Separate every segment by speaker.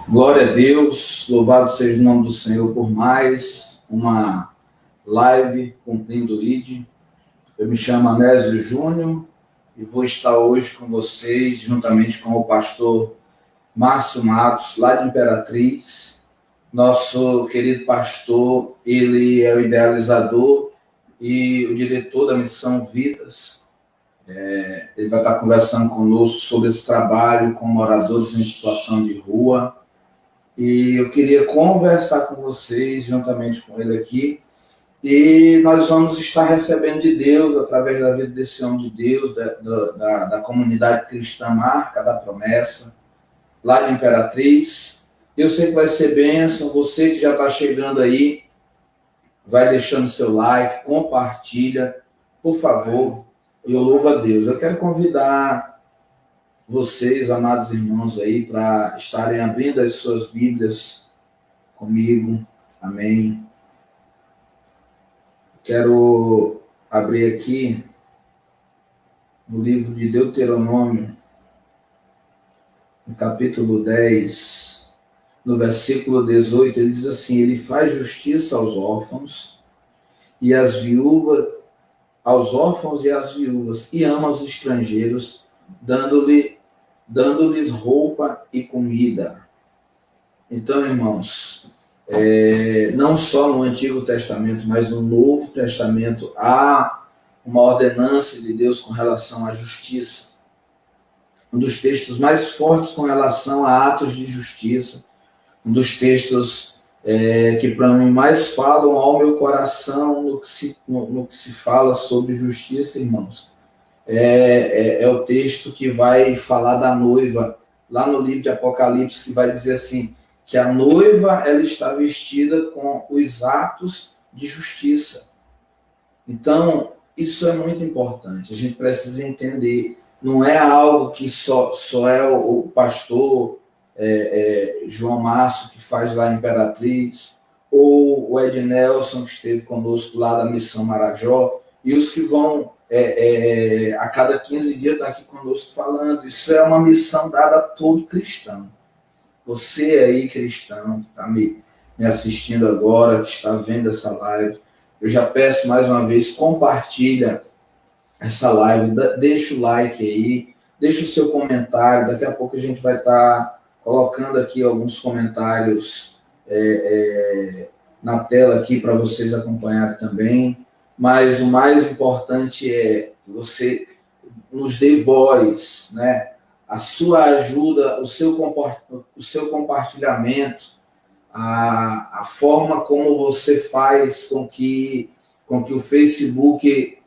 Speaker 1: Glória a Deus, louvado seja o nome do Senhor por mais uma live cumprindo o ID. Eu me chamo Anésio Júnior e vou estar hoje com vocês, juntamente com o pastor Márcio Matos, lá de Imperatriz. Nosso querido pastor, ele é o idealizador e o diretor da Missão Vidas. Ele vai estar conversando conosco sobre esse trabalho com moradores em situação de rua. E eu queria conversar com vocês, juntamente com ele aqui, e nós vamos estar recebendo de Deus, através da vida desse homem de Deus, da comunidade cristã Marca da Promessa, lá de Imperatriz. Eu sei que vai ser bênção, você que já está chegando aí, vai deixando seu like, compartilha, por favor, e eu louvo a Deus. Eu quero convidar vocês, amados irmãos, aí, para estarem abrindo as suas Bíblias comigo. Amém. Quero abrir aqui no livro de Deuteronômio, no capítulo 10, no versículo 18, ele diz assim: ele faz justiça aos órfãos e às viúvas, aos órfãos e às viúvas, e ama os estrangeiros, dando-lhes roupa e comida. Então, irmãos, não só no Antigo Testamento, mas no Novo Testamento, há uma ordenança de Deus com relação à justiça. Um dos textos mais fortes com relação a atos de justiça, um dos textos que para mim mais falam ao meu coração no que se fala sobre justiça, irmãos, é o texto que vai falar da noiva, lá no livro de Apocalipse, que vai dizer assim, que a noiva ela está vestida com os atos de justiça. Então, isso é muito importante, a gente precisa entender, não é algo que só é o pastor João Márcio que faz lá em Imperatriz, ou o Ed Nelson que esteve conosco lá da Missão Marajó, e os que vão a cada 15 dias estar aqui conosco falando. Isso é uma missão dada a todo cristão. Você aí, cristão, que está me assistindo agora, que está vendo essa live, eu já peço mais uma vez, compartilha essa live, deixa o like aí, deixa o seu comentário, daqui a pouco a gente vai estar colocando aqui alguns comentários na tela aqui para vocês acompanharem também, mas o mais importante é que você nos dê voz, né? A sua ajuda, o seu compartilhamento, a forma como você faz com que o Facebook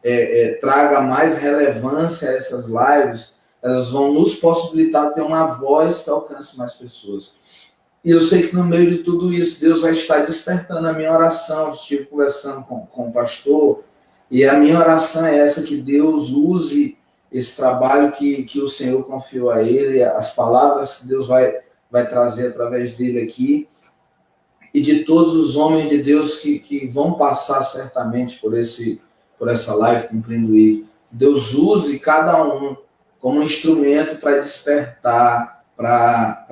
Speaker 1: traga mais relevância a essas lives, elas vão nos possibilitar ter uma voz que alcance mais pessoas. E eu sei que no meio de tudo isso, Deus vai estar despertando a minha oração. Eu estive conversando com o pastor, e a minha oração é essa, que Deus use esse trabalho que o Senhor confiou a ele, as palavras que Deus vai trazer através dele aqui, e de todos os homens de Deus que vão passar certamente por essa live cumprindo ele. Deus use cada um como um instrumento para despertar, para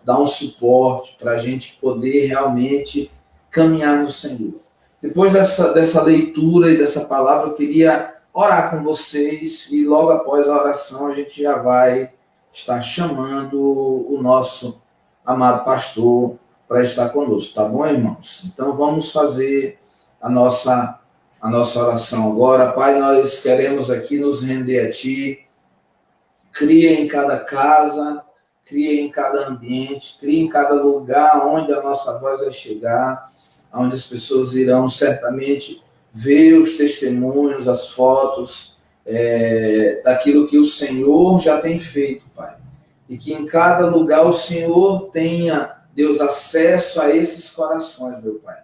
Speaker 1: dar um suporte, para a gente poder realmente caminhar no Senhor. Depois dessa leitura e dessa palavra, eu queria orar com vocês, e logo após a oração a gente já vai estar chamando o nosso amado pastor para estar conosco, tá bom, irmãos? Então vamos fazer a nossa oração agora. Pai, nós queremos aqui nos render a Ti. Cria em cada casa, cria em cada ambiente, cria em cada lugar onde a nossa voz vai chegar, onde as pessoas irão certamente ver os testemunhos, as fotos daquilo que o Senhor já tem feito, Pai. E que em cada lugar o Senhor tenha, Deus, acesso a esses corações, meu Pai.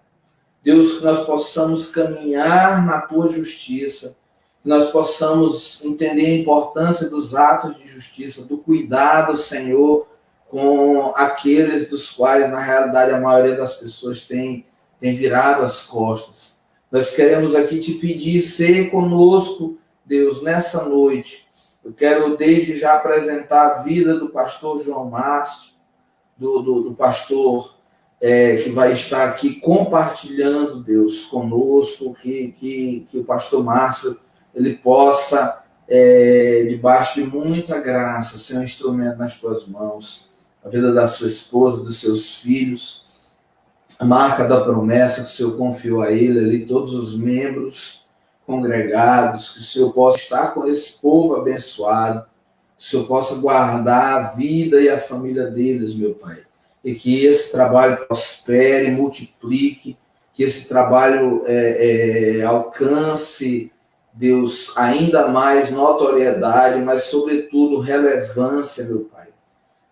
Speaker 1: Deus, que nós possamos caminhar na Tua justiça, que nós possamos entender a importância dos atos de justiça, do cuidado, Senhor, com aqueles dos quais, na realidade, a maioria das pessoas tem virado as costas. Nós queremos aqui te pedir, ser conosco, Deus, nessa noite. Eu quero desde já apresentar a vida do pastor João Márcio, do pastor que vai estar aqui compartilhando, Deus, conosco, que o pastor Márcio ele possa, debaixo de muita graça, ser um instrumento nas tuas mãos, a vida da sua esposa, dos seus filhos, a marca da promessa que o Senhor confiou a ele, ali, todos os membros congregados, que o Senhor possa estar com esse povo abençoado, que o Senhor possa guardar a vida e a família deles, meu Pai. E que esse trabalho prospere, multiplique, que esse trabalho alcance, Deus, ainda mais notoriedade, mas, sobretudo, relevância, meu Pai.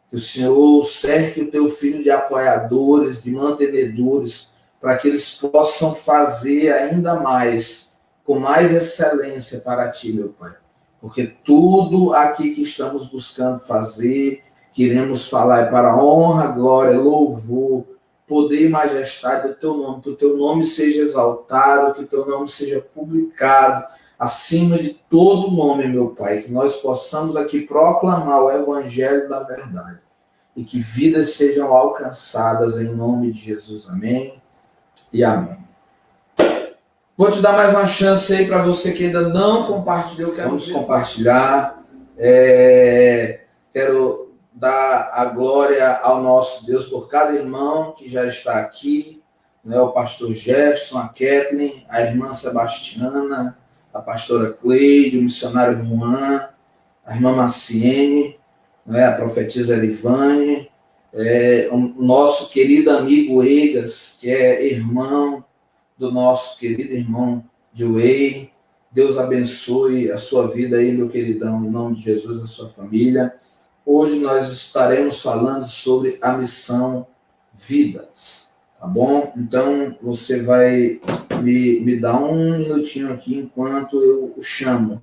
Speaker 1: Que o Senhor cerque o teu filho de apoiadores, de mantenedores, para que eles possam fazer ainda mais, com mais excelência para ti, meu Pai. Porque tudo aqui que estamos buscando fazer, queremos falar é para a honra, glória, louvor, poder e majestade do teu nome, que o teu nome seja exaltado, que o teu nome seja publicado acima de todo nome, meu Pai, que nós possamos aqui proclamar o evangelho da verdade e que vidas sejam alcançadas em nome de Jesus. Amém e amém. Vou te dar mais uma chance aí para você que ainda não compartilhou. Vamos compartilhar. Quero dar a glória ao nosso Deus por cada irmão que já está aqui, né? O pastor Jefferson, a Kathleen, a irmã Sebastiana, a pastora Cleide, o missionário Juan, a irmã Maciene, né? A profetisa Elivane, o nosso querido amigo Egas, que é irmão do nosso querido irmão Joey. Deus abençoe a sua vida aí, meu queridão, em nome de Jesus, a sua família. Hoje nós estaremos falando sobre a missão Vidas, tá bom? Então, você vai me dar um minutinho aqui enquanto eu o chamo.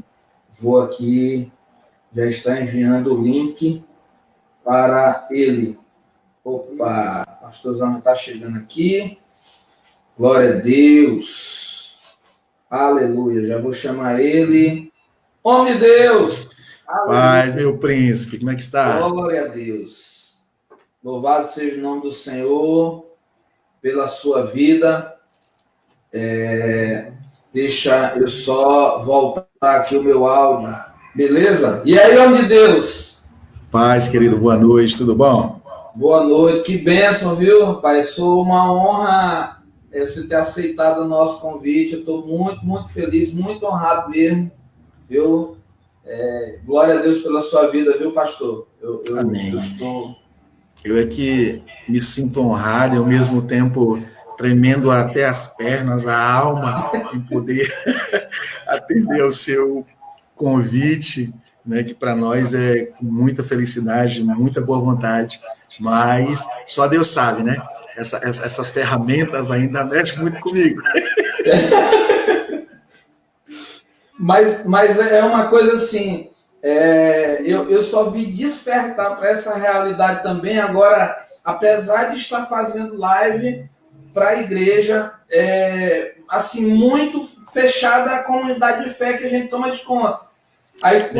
Speaker 1: Vou aqui, já está enviando o link para ele. Opa, o pastorzão está chegando aqui. Glória a Deus. Aleluia. Já vou chamar ele. Homem de Deus. Aleluia.
Speaker 2: Paz, meu príncipe, como é que está?
Speaker 1: Glória a Deus. Louvado seja o nome do Senhor pela sua vida. Deixa eu só voltar aqui o meu áudio. Beleza? E aí, homem de Deus?
Speaker 2: Paz, querido, boa noite, tudo bom?
Speaker 1: Boa noite, que bênção, viu, rapaz? Sou uma honra você ter aceitado o nosso convite. Eu estou muito, muito feliz, muito honrado mesmo, viu? Glória a Deus pela sua vida, viu, pastor?
Speaker 2: Amém. Eu é que me sinto honrado e, ao mesmo tempo, tremendo até as pernas, a alma, em poder atender ao seu convite, né, que para nós é com muita felicidade, muita boa vontade, mas só Deus sabe, né? Essas ferramentas ainda mexem muito comigo.
Speaker 1: Mas é uma coisa assim, eu só vi despertar para essa realidade também agora, apesar de estar fazendo live para a igreja, assim, muito fechada a comunidade de fé que a gente toma de conta. Aí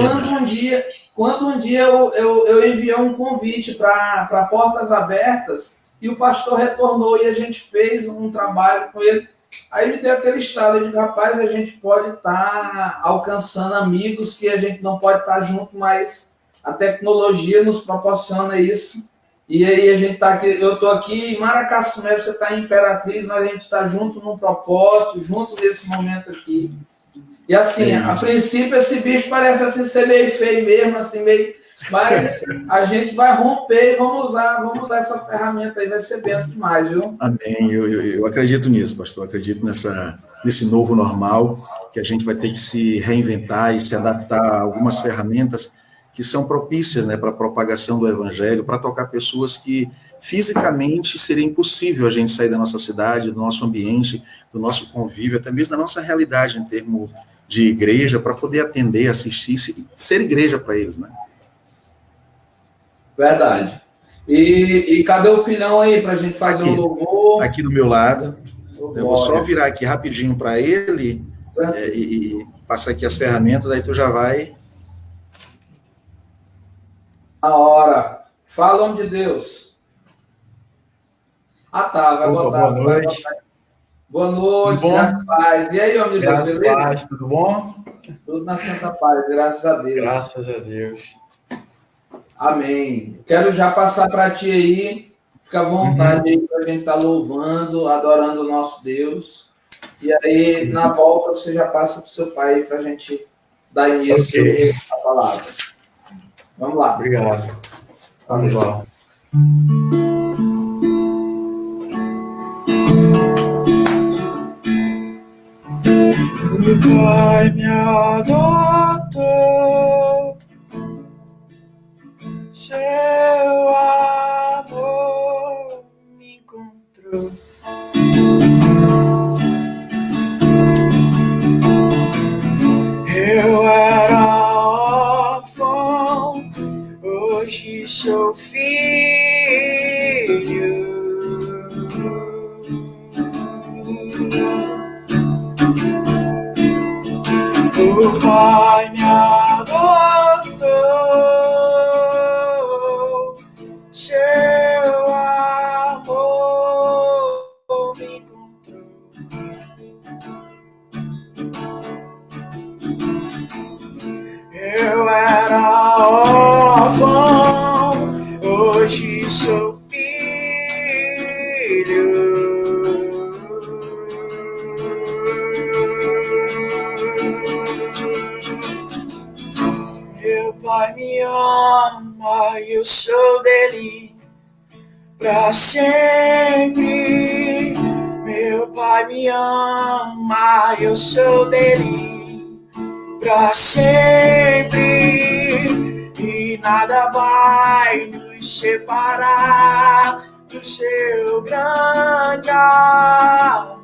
Speaker 1: quando um dia eu enviei um convite para Portas Abertas e o pastor retornou e a gente fez um trabalho com ele, aí me deu aquele estado, eu digo, rapaz, a gente pode estar alcançando amigos que a gente não pode estar junto, mas a tecnologia nos proporciona isso. E aí a gente está aqui, eu estou aqui em Maracassumé, você está em Imperatriz, mas a gente está junto num propósito, junto nesse momento aqui. E assim, a princípio esse bicho parece assim ser meio feio mesmo, assim, meio... Mas a gente vai romper e vamos usar essa ferramenta aí, vai ser benção demais, viu?
Speaker 2: Amém, eu acredito nisso, pastor, acredito nesse novo normal, que a gente vai ter que se reinventar e se adaptar a algumas ferramentas que são propícias, né, para a propagação do evangelho, para tocar pessoas que fisicamente seria impossível a gente sair da nossa cidade, do nosso ambiente, do nosso convívio, até mesmo da nossa realidade em termos de igreja, para poder atender, assistir, ser igreja para eles, né?
Speaker 1: Verdade. E cadê o filhão aí para a gente fazer um louvor?
Speaker 2: Aqui do meu lado. Eu vou só virar aqui rapidinho para ele e passar aqui as ferramentas, aí tu já vai...
Speaker 1: A hora. Fala, homem de Deus. Ah, tá, vai
Speaker 3: Opa,
Speaker 1: botar.
Speaker 3: boa noite.
Speaker 1: Boa noite, graças a paz. E aí, amigo,
Speaker 3: Graças a
Speaker 1: beleza?
Speaker 3: paz, tudo bom?
Speaker 1: Tudo na santa paz, graças a Deus.
Speaker 3: Graças a Deus.
Speaker 1: Amém. Quero já passar para ti aí, fica à vontade aí para a gente estar louvando, adorando o nosso Deus. E aí, na volta, você já passa para o seu pai para a gente dar início à palavra. Vamos lá.
Speaker 3: Obrigado. Vamos lá. O Pai me adotou, seu amor me encontrou. Eu era órfão, hoje sou filho. O Pai me adotou, seu amor me encontrou. Eu era órfão, hoje sou filho. Meu Pai me ama e eu sou dele pra sempre. Meu Pai me ama e eu sou dele pra sempre. E nada vai nos separar do seu grande amor.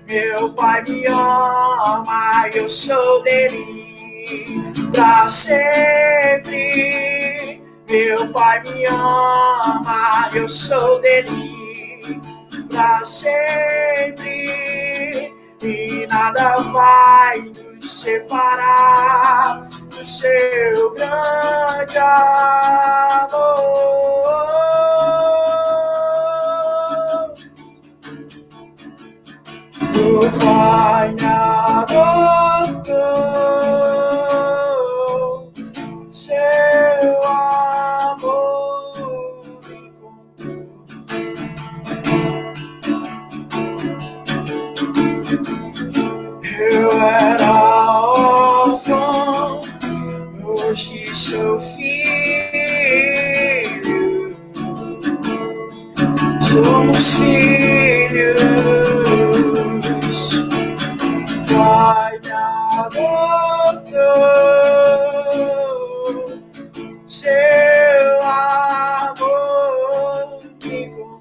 Speaker 3: Meu Pai me ama, eu sou dele pra sempre. Meu Pai me ama, eu sou dele pra sempre. E nada vai nos separar do seu grande amor. O Pai me adotou, seu amor me encontrou. Eu era órfão, hoje sou filho. Somos filhos. Pai me adotou, seu amor me encontrou.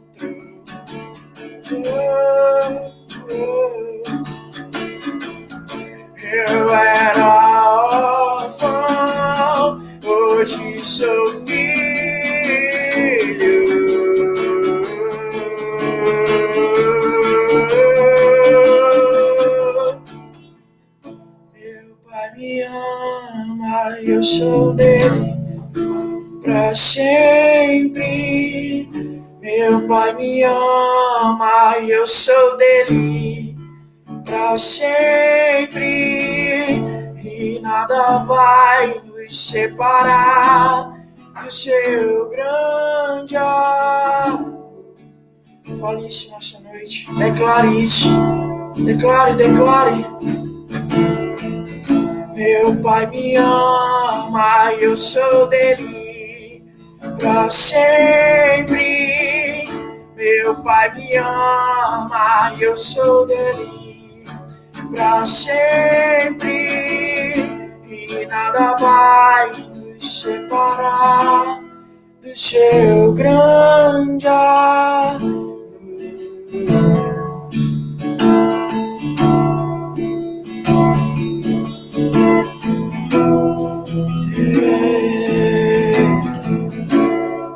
Speaker 3: Eu era órfão, hoje sou filho. Me ama, eu sou dele pra sempre. Meu Pai me ama, eu sou dele pra sempre. E nada vai nos separar do seu grande amor. Fale isso nessa noite, declare isso, declare. Meu Pai me ama, eu sou dele pra sempre. Meu Pai me ama, eu sou dele pra sempre. E nada vai nos separar do seu grande amor.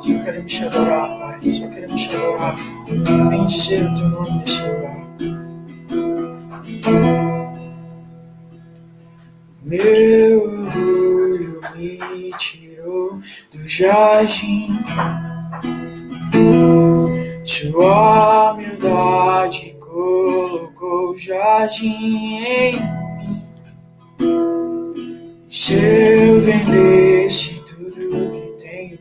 Speaker 3: Só queremos te adorar, Pai. Só queremos te adorar. Vem dizer o teu nome nesse lugar. Meu orgulho me tirou do jardim. Sua humildade colocou o jardim em mim. Se eu vendesse tudo que tenho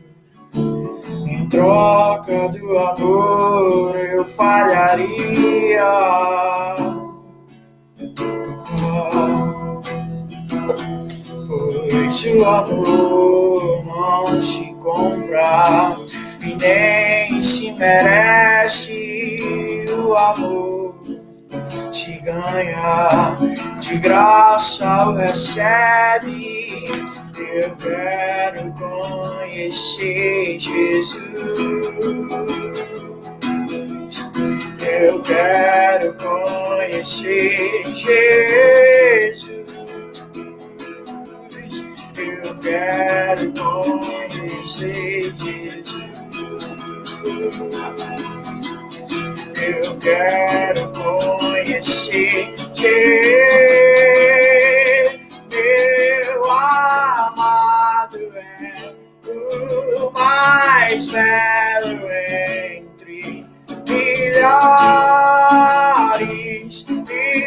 Speaker 3: em troca do amor, eu falharia. Pois o amor não se compra e nem se merece. O amor se ganha, de graça o recebe. Eu quero conhecer Jesus. Eu quero conhecer Jesus. Eu quero conhecer Jesus. Eu quero conhecer Jesus. Meu amado é o mais belo entre milhares e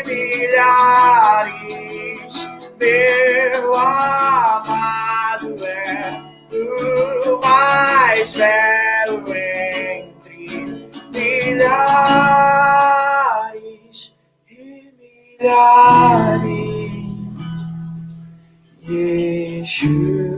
Speaker 3: milhares. Meu amado é o mais belo entre milhares e milhares. Yeshua,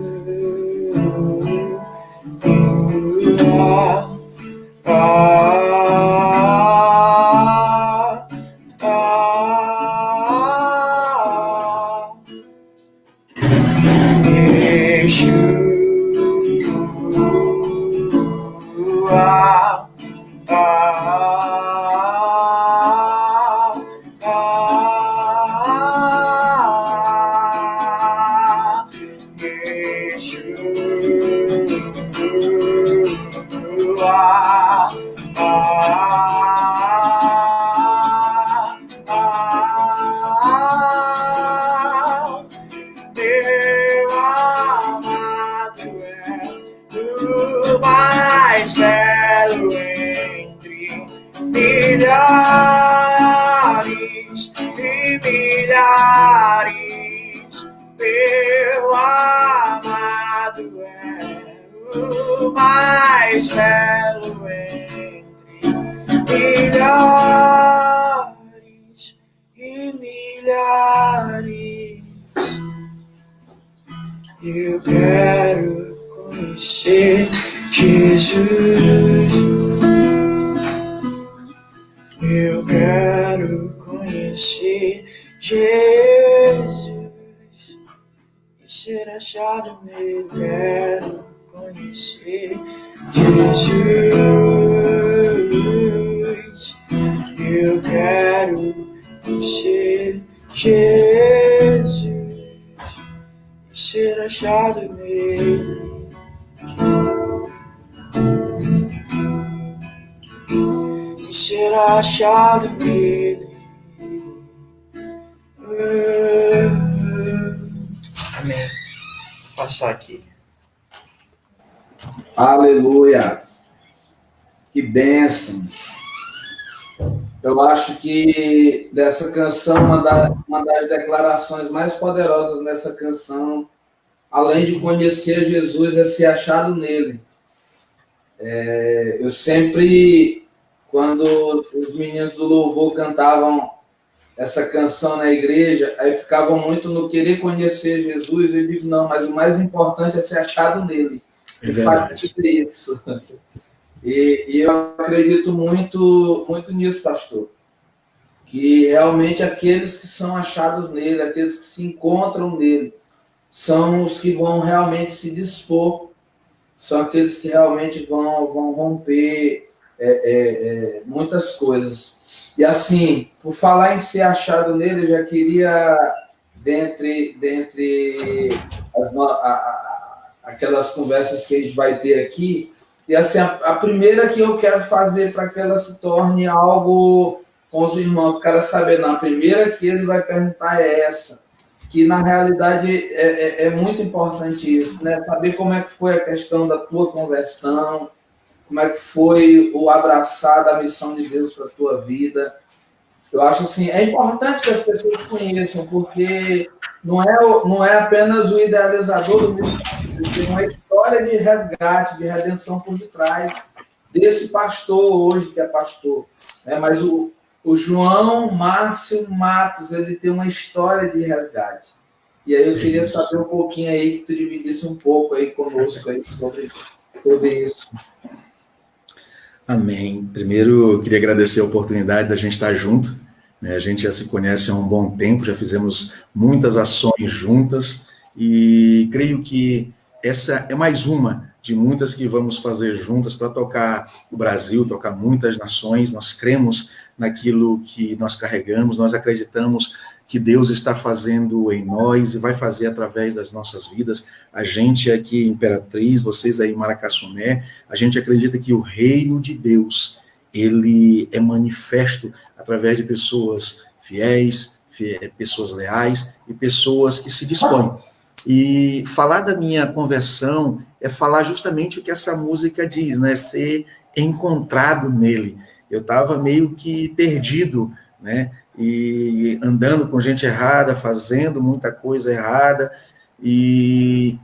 Speaker 3: milhares e milhares. Meu amado é o mais belo entre milhares e milhares. Eu quero conhecer Jesus. Eu quero conhecer Jesus e ser achado nele. Quero conhecer Jesus. Eu quero conhecer Jesus e ser achado nele. Ser achado nele. Amém. Vou passar aqui.
Speaker 1: Aleluia. Que bênção. Eu acho que dessa canção, uma das declarações mais poderosas nessa canção, além de conhecer Jesus, é ser achado nele. Eu sempre, quando os meninos do louvor cantavam essa canção na igreja, aí ficavam muito no querer conhecer Jesus. Eu digo, não, mas o mais importante é ser achado nele.
Speaker 2: É verdade.
Speaker 1: Isso. E eu acredito muito nisso, pastor. Que realmente aqueles que são achados nele, aqueles que se encontram nele, são os que vão realmente se dispor, são aqueles que realmente vão romper muitas coisas. E assim, por falar em ser achado nele, eu já queria, dentre aquelas conversas que a gente vai ter aqui, e assim, a primeira que eu quero fazer para que ela se torne algo com os irmãos, eu quero saber, não, a primeira que ele vai perguntar é essa. que na realidade é muito importante isso, né? Saber como é que foi a questão da tua conversão, como é que foi o abraçar da missão de Deus para a tua vida. Eu acho assim, é importante que as pessoas conheçam, porque não é apenas o idealizador do ministério, tem uma história de resgate, de redenção por detrás desse pastor hoje, que é pastor. Né? Mas o João Márcio Matos, ele tem uma história de resgate. E aí eu queria saber um pouquinho aí, que tu dividisse um pouco aí conosco aí sobre isso.
Speaker 2: Amém. Primeiro, eu queria agradecer a oportunidade da gente estar junto. A gente já se conhece há um bom tempo, já fizemos muitas ações juntas e creio que essa é mais uma de muitas que vamos fazer juntas para tocar o Brasil, tocar muitas nações. Nós cremos naquilo que nós carregamos, nós acreditamos que Deus está fazendo em nós e vai fazer através das nossas vidas. A gente aqui em Imperatriz, vocês aí em Maracaçumé, a gente acredita que o reino de Deus, ele é manifesto através de pessoas fiéis, pessoas leais e pessoas que se dispõem. E falar da minha conversão é falar justamente o que essa música diz, né? Ser encontrado nele. Eu estava meio que perdido, né? E andando com gente errada, fazendo muita coisa errada, e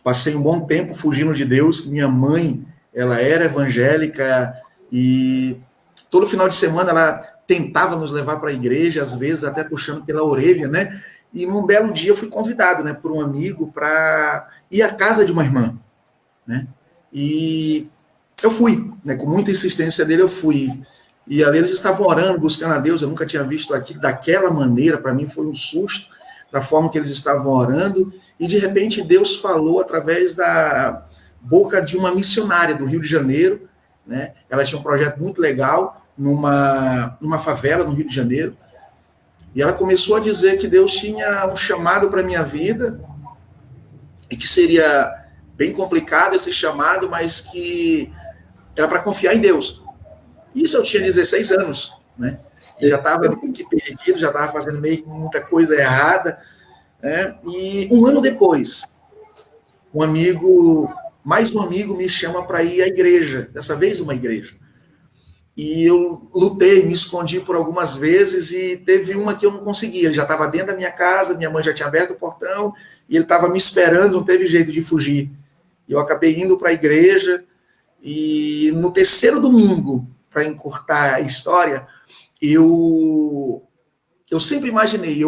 Speaker 2: passei um bom tempo fugindo de Deus. Minha mãe, ela era evangélica, e todo final de semana ela tentava nos levar para a igreja, às vezes até puxando pela orelha, né? E num belo dia eu fui convidado, né, por um amigo para ir à casa de uma irmã, né? E eu fui, né, com muita insistência dele eu fui. E ali eles estavam orando, buscando a Deus. Eu nunca tinha visto aquilo daquela maneira. Para mim foi um susto da forma que eles estavam orando. E de repente Deus falou através da boca de uma missionária do Rio de Janeiro, né? Ela tinha um projeto muito legal numa favela no Rio de Janeiro. E ela começou a dizer que Deus tinha um chamado para a minha vida e que seria bem complicado esse chamado, mas que era para confiar em Deus. Isso eu tinha 16 anos, né? Eu já estava perdido, já estava fazendo meio que muita coisa errada, né? E um ano depois, mais um amigo me chama para ir à igreja, dessa vez uma igreja. E eu lutei, me escondi por algumas vezes e teve uma que eu não consegui. Ele já estava dentro da minha casa, minha mãe já tinha aberto o portão e ele estava me esperando, não teve jeito de fugir. Eu acabei indo para a igreja e no terceiro domingo, para encurtar a história, eu sempre imaginei,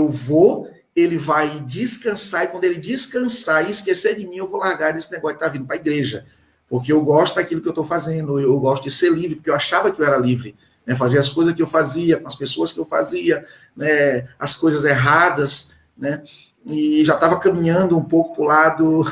Speaker 2: ele vai descansar, e quando ele descansar e esquecer de mim, eu vou largar desse negócio de estar vindo para a igreja, porque eu gosto daquilo que eu estou fazendo, eu gosto de ser livre, porque eu achava que eu era livre, né, fazer as coisas que eu fazia, com as pessoas que eu fazia, né, as coisas erradas, né, e já estava caminhando um pouco para o lado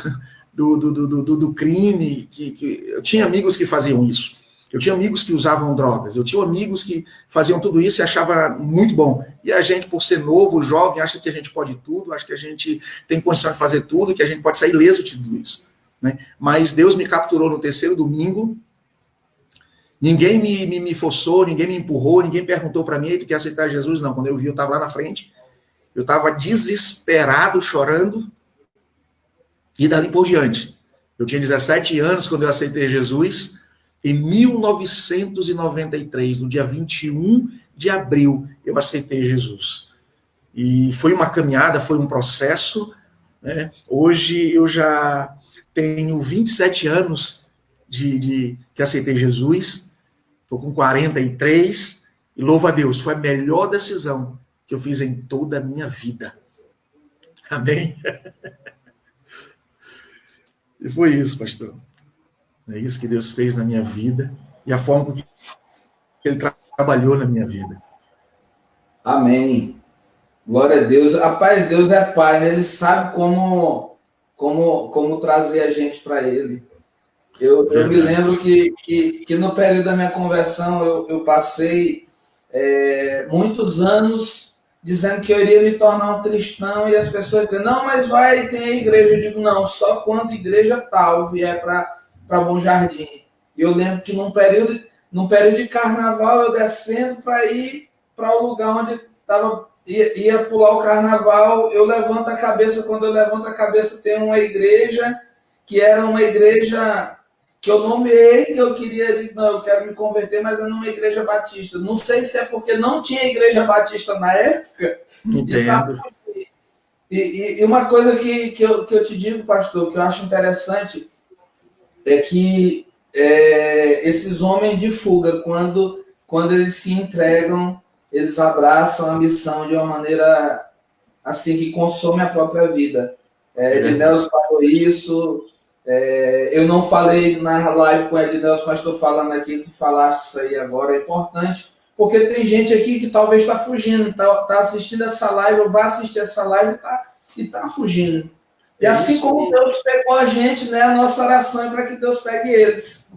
Speaker 2: do crime, que eu tinha amigos que faziam isso. Eu tinha amigos que usavam drogas, eu tinha amigos que faziam tudo isso e achava muito bom. E a gente, por ser novo, jovem, acha que a gente pode tudo, acha que a gente tem condição de fazer tudo, que a gente pode sair ileso de tudo isso, né? Mas Deus me capturou no terceiro domingo, ninguém me forçou, ninguém me empurrou, ninguém perguntou para mim, tu quer aceitar Jesus? Não, quando eu vi, eu estava lá na frente, eu estava desesperado, chorando, e dali por diante. Eu tinha 17 anos quando eu aceitei Jesus. Em 1993, no dia 21 de abril, eu aceitei Jesus. E foi uma caminhada, foi um processo, né? Hoje eu já tenho 27 anos que aceitei Jesus, estou com 43, e louvo a Deus, foi a melhor decisão que eu fiz em toda a minha vida. Amém? E foi isso, pastor. É isso que Deus fez na minha vida e a forma que Ele trabalhou na minha vida.
Speaker 1: Amém. Glória a Deus. Rapaz, Deus é Pai, né? Ele sabe como trazer a gente para Ele. Eu me lembro que no período da minha conversão eu passei muitos anos dizendo que eu iria me tornar um cristão e as pessoas dizem, não, mas vai, tem a igreja. Eu digo, não, só quando igreja tal vier para Bom Jardim. E eu lembro que num período de carnaval, eu descendo para ir para o lugar onde estava ia pular o carnaval, eu levanto a cabeça, quando eu levanto a cabeça tem uma igreja, que era uma igreja que eu nomeei, que eu queria, não, eu quero me converter, mas era numa igreja batista. Não sei se é porque não tinha igreja batista na época.
Speaker 2: Entendo.
Speaker 1: E uma coisa que eu te digo, pastor, que eu acho interessante, é que esses homens de fuga, quando eles se entregam, eles abraçam a missão de uma maneira assim que consome a própria vida. Ednelson falou isso. Eu não falei na live com o Ednelson, mas estou falando aqui, tu falaste isso aí agora, é importante, porque tem gente aqui que talvez está fugindo, está assistindo essa live, ou vai assistir essa live e está fugindo. E assim como Deus pegou a gente, né, a nossa oração é para que Deus pegue eles.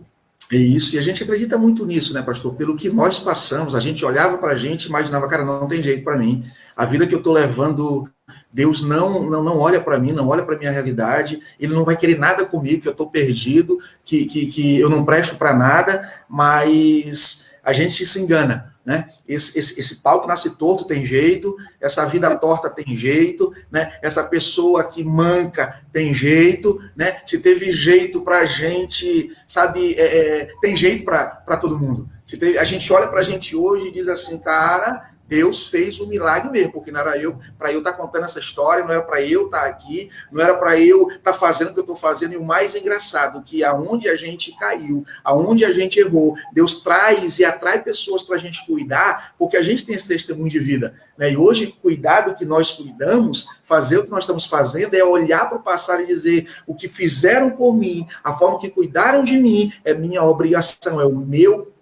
Speaker 2: É isso, e a gente acredita muito nisso, né, pastor? Pelo que nós passamos, a gente olhava para a gente e imaginava, cara, não tem jeito para mim. A vida que eu estou levando, Deus não olha para mim, não olha para a minha realidade, Ele não vai querer nada comigo, que eu estou perdido, que eu não presto para nada, mas a gente se engana, né? Esse pau que nasce torto tem jeito, essa vida torta tem jeito, né? Essa pessoa que manca tem jeito, né? Se teve jeito pra gente, sabe, tem jeito para todo mundo. A gente olha pra gente hoje e diz assim, cara, Deus fez um milagre mesmo, porque não era eu, para eu estar contando essa história, não era para eu estar aqui, não era para eu estar fazendo o que eu estou fazendo, e o mais engraçado, que aonde a gente caiu, aonde a gente errou, Deus traz e atrai pessoas para a gente cuidar, porque a gente tem esse testemunho de vida, né? E hoje, cuidar do que nós cuidamos, fazer o que nós estamos fazendo, é olhar para o passado e dizer, o que fizeram por mim, a forma que cuidaram de mim, é minha obrigação, é o meu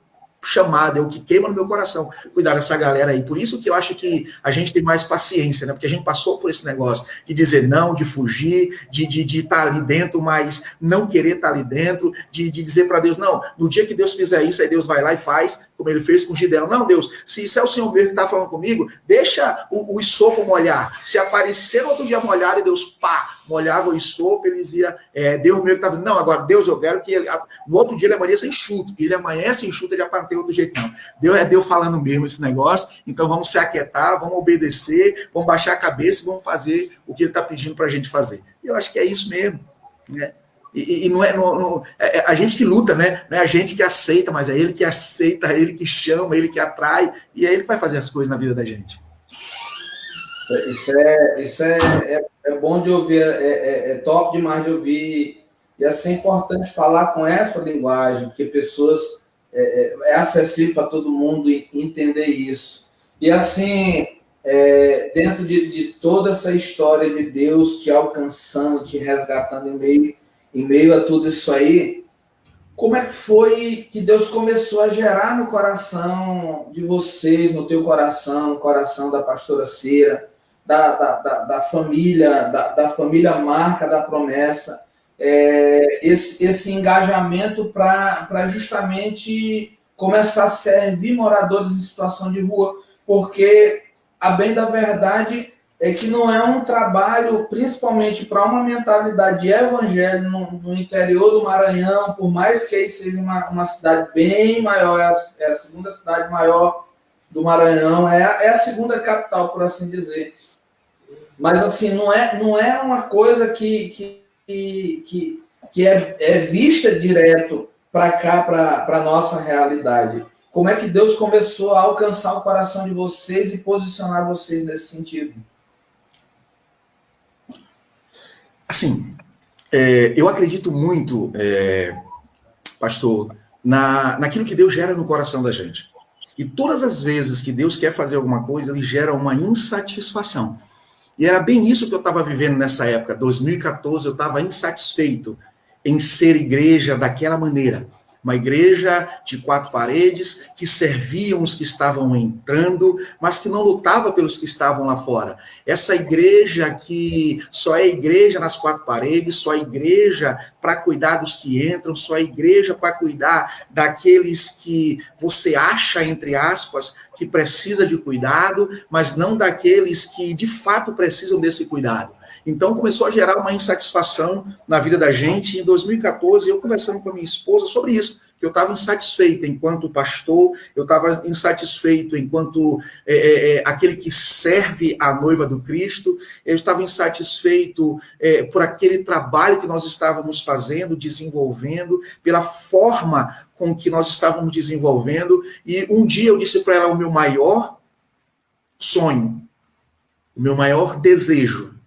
Speaker 2: chamado, é o que queima no meu coração, cuidar dessa galera aí. Por isso que eu acho que a gente tem mais paciência, né? Porque a gente passou por esse negócio de dizer não, de fugir, de estar ali dentro, mas não querer estar ali dentro, de dizer para Deus, não, no dia que Deus fizer isso, aí Deus vai lá e faz, como ele fez com Gideão. Não, Deus, se isso é o Senhor mesmo que está falando comigo, deixa o isopo molhar. Se aparecer no outro dia molhado, e Deus, pá, molhava o isopo, eles iam, Deus mesmo que estava, não, agora Deus, eu quero que ele, no outro dia ele amanheça enxuto, e ele amanhece enxuto, ele já não tem outro jeito não. Deus falando mesmo esse negócio, então vamos se aquietar, vamos obedecer, vamos baixar a cabeça e vamos fazer o que ele está pedindo para a gente fazer. E eu acho que é isso mesmo, né? E não é a gente que luta, né? Não é a gente que aceita, mas é ele que aceita, é ele que chama, é ele que atrai, e é ele que vai fazer as coisas na vida da gente.
Speaker 1: Isso é bom de ouvir, é top demais de ouvir, e assim, é importante falar com essa linguagem, porque pessoas, é acessível para todo mundo entender isso. E assim, dentro de toda essa história de Deus te alcançando, te resgatando em meio a tudo isso aí, como é que foi que Deus começou a gerar no coração de vocês, no teu coração, no coração da pastora Cira, da família Marca da Promessa, esse engajamento para justamente começar a servir moradores em situação de rua, porque a bem da verdade é que não é um trabalho, principalmente para uma mentalidade de evangelho no interior do Maranhão, por mais que aí seja uma cidade bem maior, é a segunda cidade maior do Maranhão, é a segunda capital, por assim dizer. Mas assim, não é uma coisa que é vista direto para cá, para a nossa realidade. Como é que Deus começou a alcançar o coração de vocês e posicionar vocês nesse sentido?
Speaker 2: Assim, eu acredito muito, pastor, naquilo que Deus gera no coração da gente. E todas as vezes que Deus quer fazer alguma coisa, Ele gera uma insatisfação. E era bem isso que eu estava vivendo nessa época. 2014, eu estava insatisfeito em ser igreja daquela maneira. Uma igreja de 4 paredes, que serviam os que estavam entrando, mas que não lutava pelos que estavam lá fora. Essa igreja que só é igreja nas 4 paredes, só é igreja para cuidar dos que entram, só é igreja para cuidar daqueles que você acha, entre aspas, que precisa de cuidado, mas não daqueles que de fato precisam desse cuidado. Então, começou a gerar uma insatisfação na vida da gente. Em 2014, eu conversando com a minha esposa sobre isso, que eu estava insatisfeito enquanto pastor, eu estava insatisfeito enquanto aquele que serve a noiva do Cristo, eu estava insatisfeito por aquele trabalho que nós estávamos fazendo, desenvolvendo, pela forma com que nós estávamos desenvolvendo, e um dia eu disse para ela o meu maior sonho, o meu maior desejo,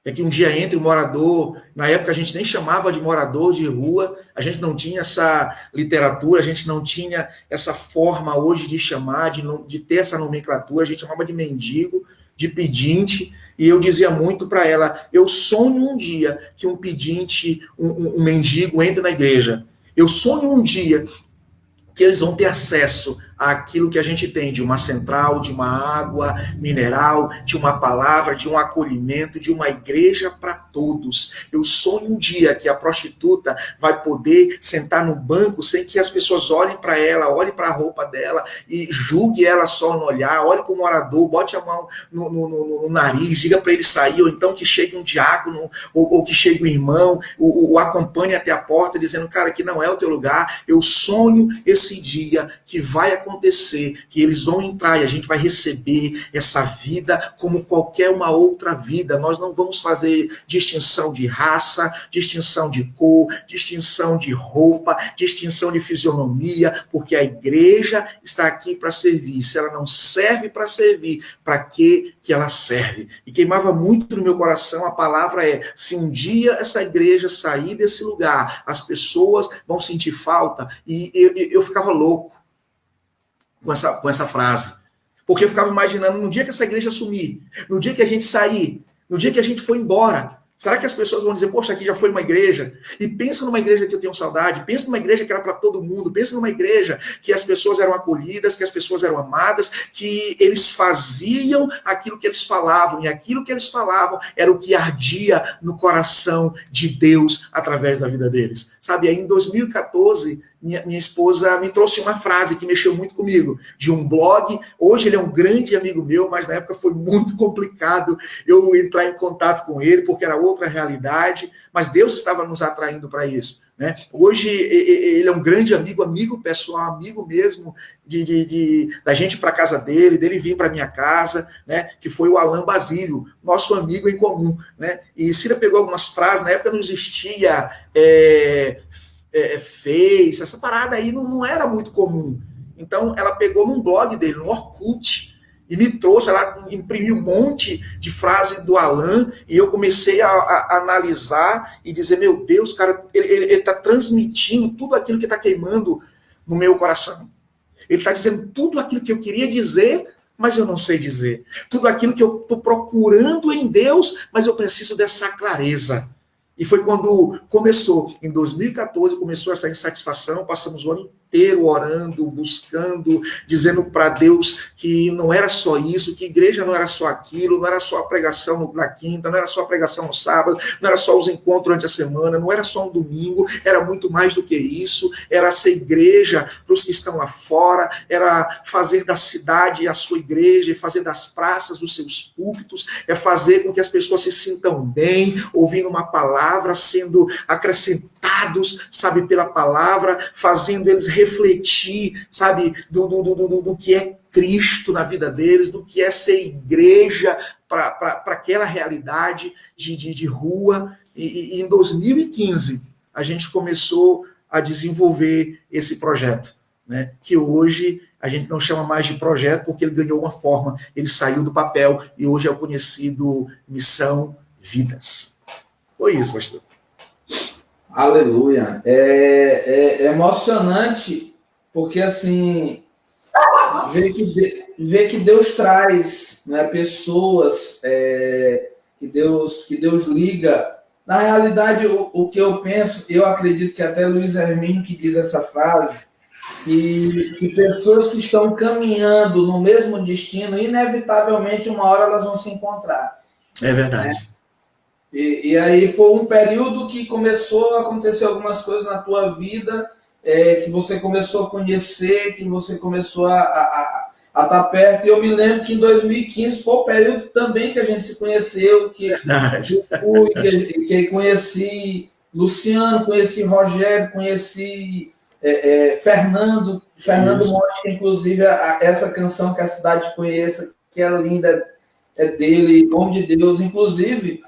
Speaker 2: é que um dia entre um morador, na época a gente nem chamava de morador de rua, a gente não tinha essa literatura, a gente não tinha essa forma hoje de chamar, de ter essa nomenclatura, a gente chamava de mendigo, de pedinte, e eu dizia muito para ela, eu sonho um dia que um pedinte, um mendigo entre na igreja, eu sonho um dia que eles vão ter acesso àquilo que a gente tem, de uma central, de uma água mineral, de uma palavra, de um acolhimento, de uma igreja para todos. Eu sonho um dia que a prostituta vai poder sentar no banco sem que as pessoas olhem para ela, olhem para a roupa dela e julgue ela só no olhar, olhe para o morador, bote a mão no nariz, diga para ele sair, ou então que chegue um diácono, ou que chegue um irmão, o acompanhe até a porta, dizendo, cara, aqui não é o teu lugar. Eu sonho esse dia que vai acontecer, que eles vão entrar e a gente vai receber essa vida como qualquer uma outra vida. Nós não vamos fazer distinção de raça, distinção de cor, distinção de roupa, distinção de fisionomia, porque a igreja está aqui para servir. Se ela não serve para servir, para que ela serve? E queimava muito no meu coração a palavra se um dia essa igreja sair desse lugar, as pessoas vão sentir falta, e eu ficava louco com essa frase, porque eu ficava imaginando, no dia que essa igreja sumir, no dia que a gente sair, no dia que a gente for embora, será que as pessoas vão dizer, poxa, aqui já foi uma igreja? E pensa numa igreja que eu tenho saudade, pensa numa igreja que era para todo mundo, pensa numa igreja que as pessoas eram acolhidas, que as pessoas eram amadas, que eles faziam aquilo que eles falavam, e aquilo que eles falavam era o que ardia no coração de Deus através da vida deles. Sabe, aí em 2014, minha esposa me trouxe uma frase que mexeu muito comigo, de um blog. Hoje ele é um grande amigo meu, mas na época foi muito complicado eu entrar em contato com ele, porque era outra realidade, mas Deus estava nos atraindo para isso, né? Hoje ele é um grande amigo pessoal, amigo mesmo, da gente ir para a casa dele vir para a minha casa, né? Que foi o Alain Basílio, nosso amigo em comum, né? E Cira pegou algumas frases, na época não existia Face, essa parada aí não era muito comum. Então, ela pegou num blog dele, no Orkut, e me trouxe, ela imprimiu um monte de frase do Alain, e eu comecei a analisar e dizer, meu Deus, cara, ele está transmitindo tudo aquilo que está queimando no meu coração. Ele está dizendo tudo aquilo que eu queria dizer, mas eu não sei dizer. Tudo aquilo que eu estou procurando em Deus, mas eu preciso dessa clareza. E foi quando começou, em 2014, começou essa insatisfação, passamos o ano inteiro orando, buscando, dizendo para Deus que não era só isso, que igreja não era só aquilo, não era só a pregação na quinta, não era só a pregação no sábado, não era só os encontros durante a semana, não era só um domingo, era muito mais do que isso, era ser igreja para os que estão lá fora, era fazer da cidade a sua igreja, fazer das praças os seus púlpitos, é fazer com que as pessoas se sintam bem, ouvindo uma palavra, sendo acrescentados, sabe, pela palavra, fazendo eles refletir, sabe, do que é Cristo na vida deles, do que é ser igreja para aquela realidade de rua. E em 2015, a gente começou a desenvolver esse projeto, né, que hoje a gente não chama mais de projeto, porque ele ganhou uma forma, ele saiu do papel, e hoje é o conhecido Missão Vidas. Foi isso, pastor.
Speaker 1: Aleluia. É emocionante, porque assim, ver que Deus traz, né, pessoas, que Deus liga. Na realidade, o que eu penso, eu acredito que até Luiz Hermínio que diz essa frase, que pessoas que estão caminhando no mesmo destino, inevitavelmente, uma hora elas vão se encontrar.
Speaker 2: É verdade.
Speaker 1: Né? E aí foi um período que começou a acontecer algumas coisas na tua vida, que você começou a conhecer, que você começou a estar perto. E eu me lembro que em 2015 foi o período também que a gente se conheceu, que conheci Luciano, conheci Rogério, conheci Fernando Monte, que inclusive essa canção Que a Cidade Te Conheça, que é linda, é dele, Homem de Deus, inclusive,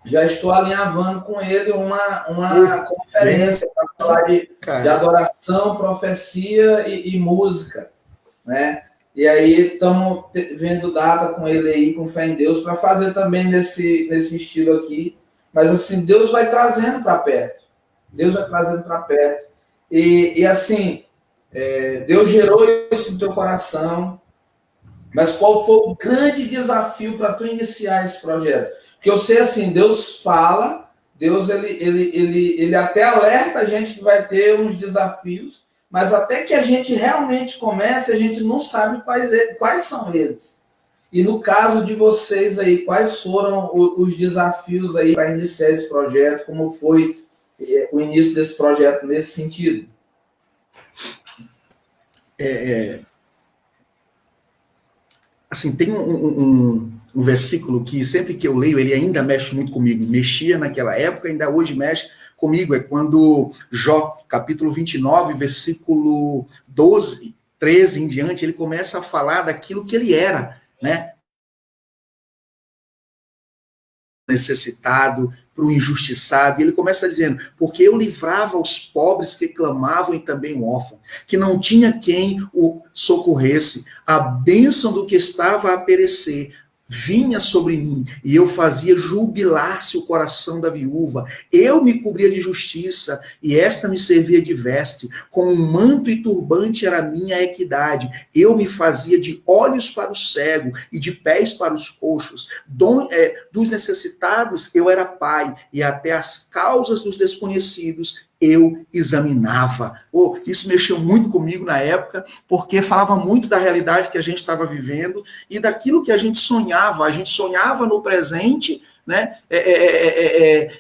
Speaker 1: já estou alinhavando com ele uma conferência para falar de adoração, profecia e música, né? E aí estamos vendo data com ele aí, com fé em Deus, para fazer também nesse estilo aqui. Mas assim, Deus vai trazendo para perto. Deus vai trazendo para perto. E assim, Deus gerou isso no teu coração. Mas qual foi o grande desafio para tu iniciar esse projeto? Porque eu sei assim, Deus fala, Deus ele até alerta a gente que vai ter uns desafios, mas até que a gente realmente comece, a gente não sabe quais são eles. E no caso de vocês aí, quais foram os desafios aí para iniciar esse projeto? Como foi o início desse projeto nesse sentido?
Speaker 2: Assim, tem um versículo que sempre que eu leio, ele ainda mexe muito comigo. Mexia naquela época, ainda hoje mexe comigo. É quando Jó, capítulo 29, versículo 12, 13 em diante, ele começa a falar daquilo que ele era, né? Necessitado, para o injustiçado, e ele começa dizendo, porque eu livrava os pobres que clamavam e também o órfão, que não tinha quem o socorresse, a bênção do que estava a perecer vinha sobre mim, e eu fazia jubilar-se o coração da viúva, eu me cobria de justiça, e esta me servia de veste, com um manto e turbante era a minha equidade, eu me fazia de olhos para o cego, e de pés para os coxos, dos necessitados eu era pai, e até as causas dos desconhecidos eu examinava. Isso mexeu muito comigo na época, porque falava muito da realidade que a gente estava vivendo e daquilo que a gente sonhava. A gente sonhava no presente, né?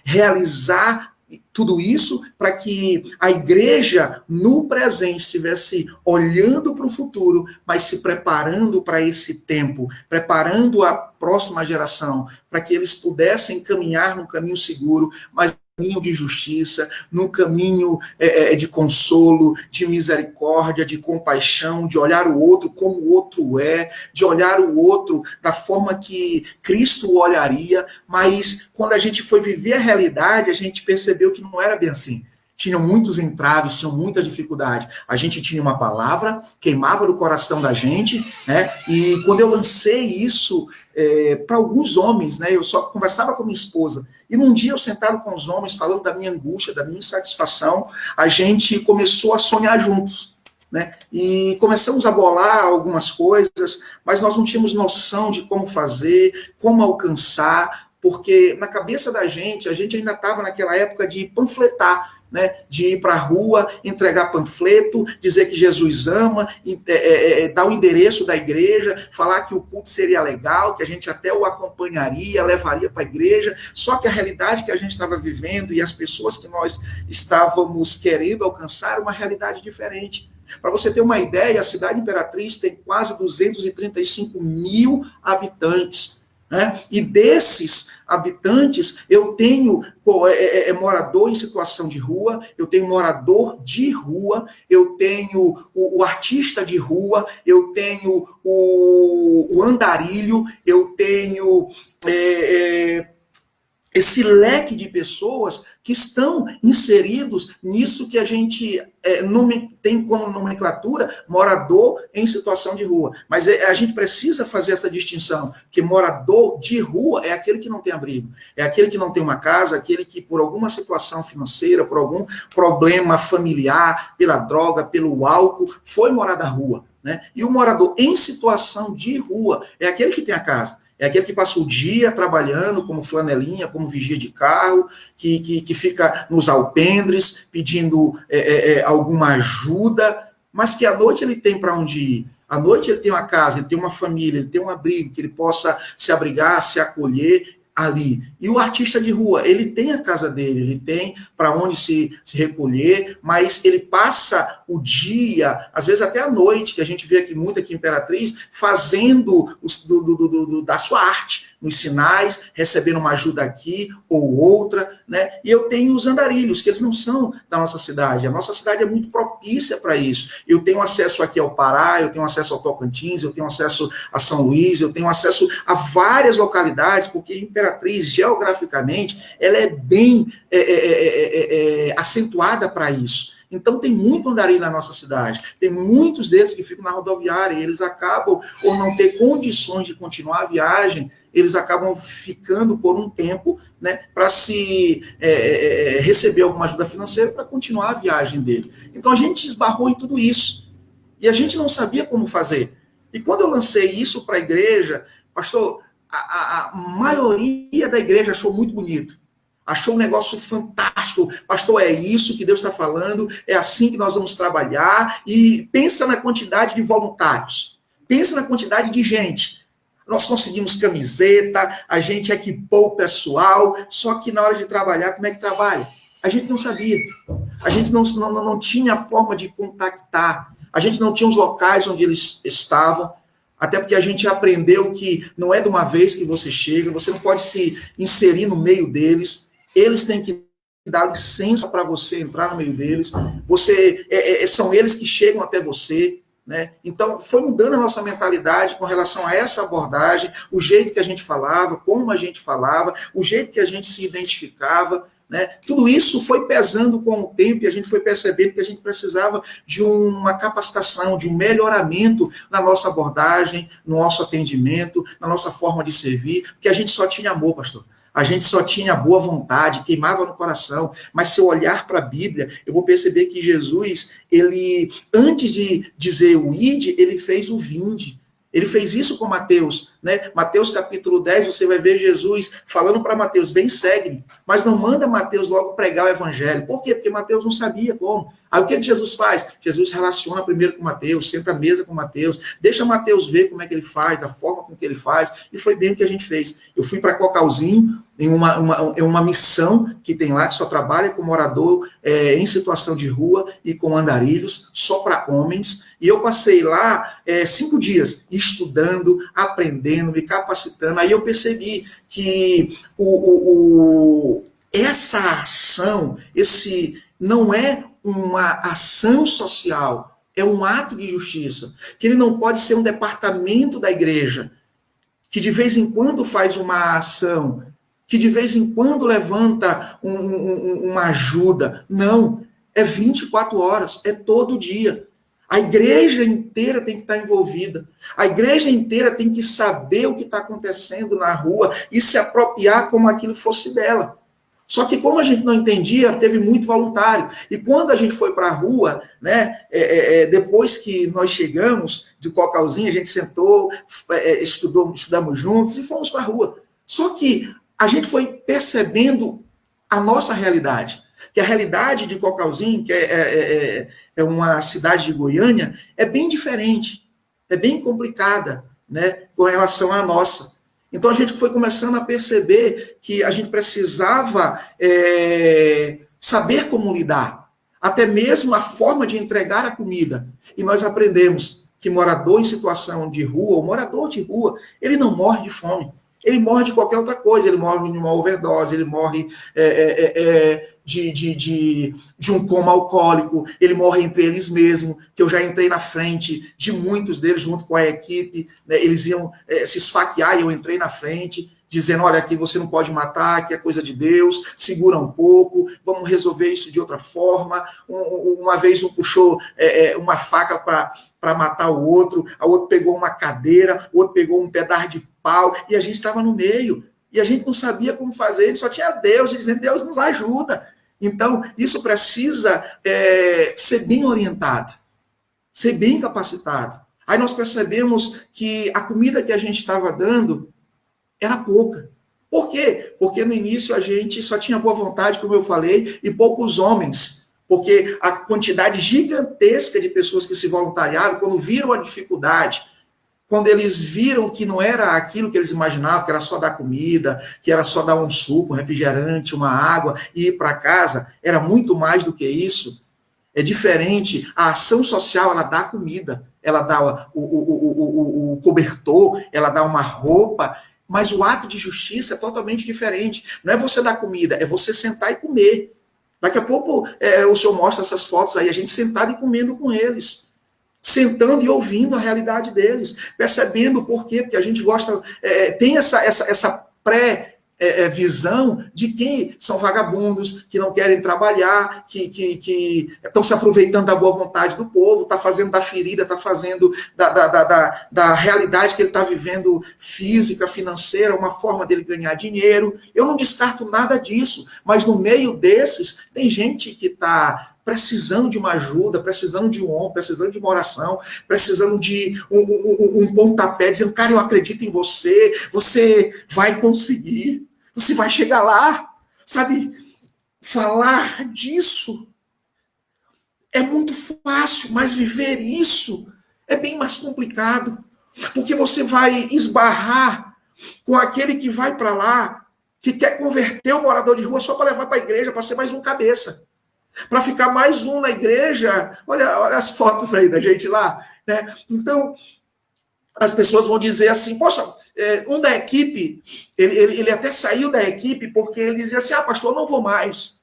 Speaker 2: Realizar tudo isso para que a igreja no presente estivesse olhando para o futuro, mas se preparando para esse tempo, preparando a próxima geração, para que eles pudessem caminhar no caminho seguro, mas caminho de justiça, num caminho de consolo, de misericórdia, de compaixão, de olhar o outro como o outro é, de olhar o outro da forma que Cristo o olharia, mas quando a gente foi viver a realidade, a gente percebeu que não era bem assim. Tinham muitos entraves, tinham muita dificuldade. A gente tinha uma palavra, queimava no coração da gente, né? E quando eu lancei isso para alguns homens, né? Eu só conversava com minha esposa, e num dia eu sentado com os homens, falando da minha angústia, da minha insatisfação, a gente começou a sonhar juntos, né? E começamos a bolar algumas coisas, mas nós não tínhamos noção de como fazer, como alcançar, porque na cabeça da gente, a gente ainda estava naquela época de panfletar, né, de ir para a rua, entregar panfleto, dizer que Jesus ama, dar o endereço da igreja, falar que o culto seria legal, que a gente até o acompanharia, levaria para a igreja, só que a realidade que a gente estava vivendo e as pessoas que nós estávamos querendo alcançar, uma realidade diferente. Para você ter uma ideia, a cidade Imperatriz tem quase 235 mil habitantes, né? E desses habitantes, eu tenho morador em situação de rua, eu tenho morador de rua, eu tenho o artista de rua, eu tenho o andarilho, eu tenho esse leque de pessoas que estão inseridos nisso que a gente tem como nomenclatura morador em situação de rua. Mas a gente precisa fazer essa distinção, que morador de rua é aquele que não tem abrigo, é aquele que não tem uma casa, aquele que por alguma situação financeira, por algum problema familiar, pela droga, pelo álcool, foi morar na rua, né? E o morador em situação de rua é aquele que tem a casa. É aquele que passa o dia trabalhando como flanelinha, como vigia de carro, que fica nos alpendres pedindo alguma ajuda, mas que à noite ele tem para onde ir. À noite ele tem uma casa, ele tem uma família, ele tem um abrigo, que ele possa se abrigar, se acolher ali. E o artista de rua, ele tem a casa dele, ele tem para onde se recolher, mas ele passa o dia, às vezes até a noite, que a gente vê aqui muito aqui em Imperatriz, fazendo da sua arte, nos sinais, recebendo uma ajuda aqui ou outra, né? E eu tenho os andarilhos, que eles não são da nossa cidade. A nossa cidade é muito propícia para isso. Eu tenho acesso aqui ao Pará, eu tenho acesso ao Tocantins, eu tenho acesso a São Luís, eu tenho acesso a várias localidades, porque Imperatriz, geograficamente, ela é bem acentuada para isso. Então, tem muito andarilho na nossa cidade. Tem muitos deles que ficam na rodoviária e eles acabam, por não ter condições de continuar a viagem, eles acabam ficando por um tempo, né, para se receber alguma ajuda financeira para continuar a viagem dele. Então, a gente esbarrou em tudo isso. E a gente não sabia como fazer. E quando eu lancei isso para a igreja, pastor, a maioria da igreja achou muito bonito. Achou um negócio fantástico. Pastor, é isso que Deus está falando, é assim que nós vamos trabalhar. E pensa na quantidade de voluntários. Pensa na quantidade de gente. Nós conseguimos camiseta, a gente equipou o pessoal, só que na hora de trabalhar, como é que trabalha? A gente não sabia. A gente não tinha forma de contactar. A gente não tinha os locais onde eles estavam. Até porque a gente aprendeu que não é de uma vez que você chega, você não pode se inserir no meio deles. Eles têm que dar licença para você entrar no meio deles. São eles que chegam até você, né? Então, foi mudando a nossa mentalidade com relação a essa abordagem, o jeito que a gente falava, como a gente falava, o jeito que a gente se identificava, né? Tudo isso foi pesando com o tempo e a gente foi percebendo que a gente precisava de uma capacitação, de um melhoramento na nossa abordagem, no nosso atendimento, na nossa forma de servir, porque a gente só tinha amor, pastor. A gente só tinha boa vontade, queimava no coração. Mas se eu olhar para a Bíblia, eu vou perceber que Jesus, ele, antes de dizer o ide, ele fez o vinde. Ele fez isso com Mateus, né? Mateus capítulo 10, você vai ver Jesus falando para Mateus, bem, segue-me, mas não manda Mateus logo pregar o evangelho. Por quê? Porque Mateus não sabia como. Aí o que Jesus faz? Jesus relaciona primeiro com Mateus, senta à mesa com Mateus, deixa Mateus ver como é que ele faz, da forma com que ele faz, e foi bem o que a gente fez. Eu fui para Cocalzinho, em uma missão que tem lá, que só trabalha com morador em situação de rua e com andarilhos, só para homens, e eu passei lá 5 dias estudando, aprendendo, me capacitando. Aí eu percebi que essa ação, não é uma ação social, é um ato de justiça, que ele não pode ser um departamento da igreja, que de vez em quando faz uma ação, que de vez em quando levanta uma ajuda. Não, é 24 horas, é todo dia. A igreja inteira tem que estar envolvida. A igreja inteira tem que saber o que está acontecendo na rua e se apropriar como aquilo fosse dela. Só que como a gente não entendia, teve muito voluntário. E quando a gente foi para a rua, né, depois que nós chegamos de Cocalzinho, a gente sentou, estudamos juntos e fomos para a rua. Só que a gente foi percebendo a nossa realidade. Que a realidade de Cocalzinho, que é uma cidade de Goiânia, é bem diferente, é bem complicada, né, com relação à nossa. Então, a gente foi começando a perceber que a gente precisava saber como lidar, até mesmo a forma de entregar a comida. E nós aprendemos que morador em situação de rua, ou morador de rua, ele não morre de fome. Ele morre de qualquer outra coisa, ele morre de uma overdose, ele morre de um coma alcoólico, ele morre entre eles mesmos, que eu já entrei na frente de muitos deles, junto com a equipe, né, eles iam se esfaquear e eu entrei na frente, dizendo, olha, aqui você não pode matar, aqui é coisa de Deus, segura um pouco, vamos resolver isso de outra forma. Uma vez um puxou uma faca para matar o outro pegou uma cadeira, o outro pegou um pedaço de pau, e a gente estava no meio, e a gente não sabia como fazer, a gente só tinha Deus, dizendo, Deus nos ajuda. Então, isso precisa ser bem orientado, ser bem capacitado. Aí nós percebemos que a comida que a gente estava dando era pouca. Por quê? Porque no início a gente só tinha boa vontade, como eu falei, e poucos homens. Porque a quantidade gigantesca de pessoas que se voluntariaram, quando viram a dificuldade, quando eles viram que não era aquilo que eles imaginavam, que era só dar comida, que era só dar um suco, um refrigerante, uma água e ir para casa, era muito mais do que isso. É diferente. A ação social, ela dá comida, ela dá o cobertor, ela dá uma roupa, Mas o ato de justiça é totalmente diferente. Não é você dar comida, é você sentar e comer. Daqui a pouco o senhor mostra essas fotos aí, a gente sentado e comendo com eles. Sentando e ouvindo a realidade deles. Percebendo por quê? Porque a gente gosta, tem essa visão de que são vagabundos, que não querem trabalhar, que estão se aproveitando da boa vontade do povo, está fazendo da ferida, está fazendo da realidade que ele está vivendo física, financeira, uma forma dele ganhar dinheiro. Eu não descarto nada disso, mas no meio desses tem gente que está precisando de uma ajuda, precisando de um ombro, precisando de uma oração, precisando de um pontapé, dizendo, cara, eu acredito em você, você vai conseguir, você vai chegar lá, sabe? Falar disso é muito fácil, mas viver isso é bem mais complicado, porque você vai esbarrar com aquele que vai para lá, que quer converter o morador de rua só para levar para a igreja, para ser mais um cabeça. Para ficar mais um na igreja, olha as fotos aí da gente lá, né? Então, as pessoas vão dizer assim, poxa, um da equipe, ele até saiu da equipe porque ele dizia assim, pastor, eu não vou mais,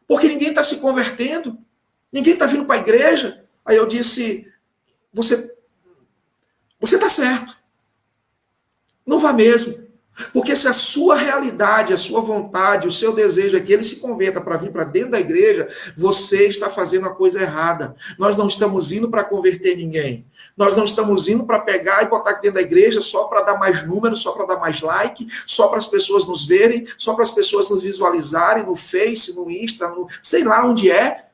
Speaker 2: porque ninguém está se convertendo, ninguém está vindo para a igreja. Aí eu disse, você está certo, não vá mesmo. Porque se a sua realidade, a sua vontade, o seu desejo é que ele se converta para vir para dentro da igreja, você está fazendo a coisa errada. Nós não estamos indo para converter ninguém. Nós não estamos indo para pegar e botar aqui dentro da igreja só para dar mais números, só para dar mais like, só para as pessoas nos verem, só para as pessoas nos visualizarem no Face, no Insta, no sei lá onde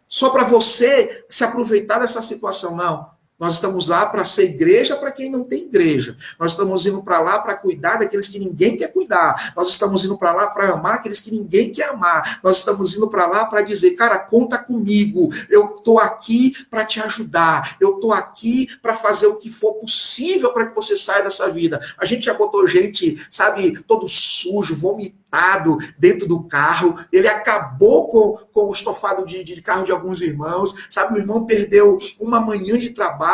Speaker 2: só para você se aproveitar dessa situação. Não. Nós estamos lá para ser igreja para quem não tem igreja. Nós estamos indo para lá para cuidar daqueles que ninguém quer cuidar. Nós estamos indo para lá para amar aqueles que ninguém quer amar. Nós estamos indo para lá para dizer, cara, conta comigo. Eu estou aqui para te ajudar. Eu estou aqui para fazer o que for possível para que você saia dessa vida. A gente já botou gente, sabe, todo sujo, vomitado dentro do carro. Ele acabou com o estofado de carro de alguns irmãos. Sabe, o irmão perdeu uma manhã de trabalho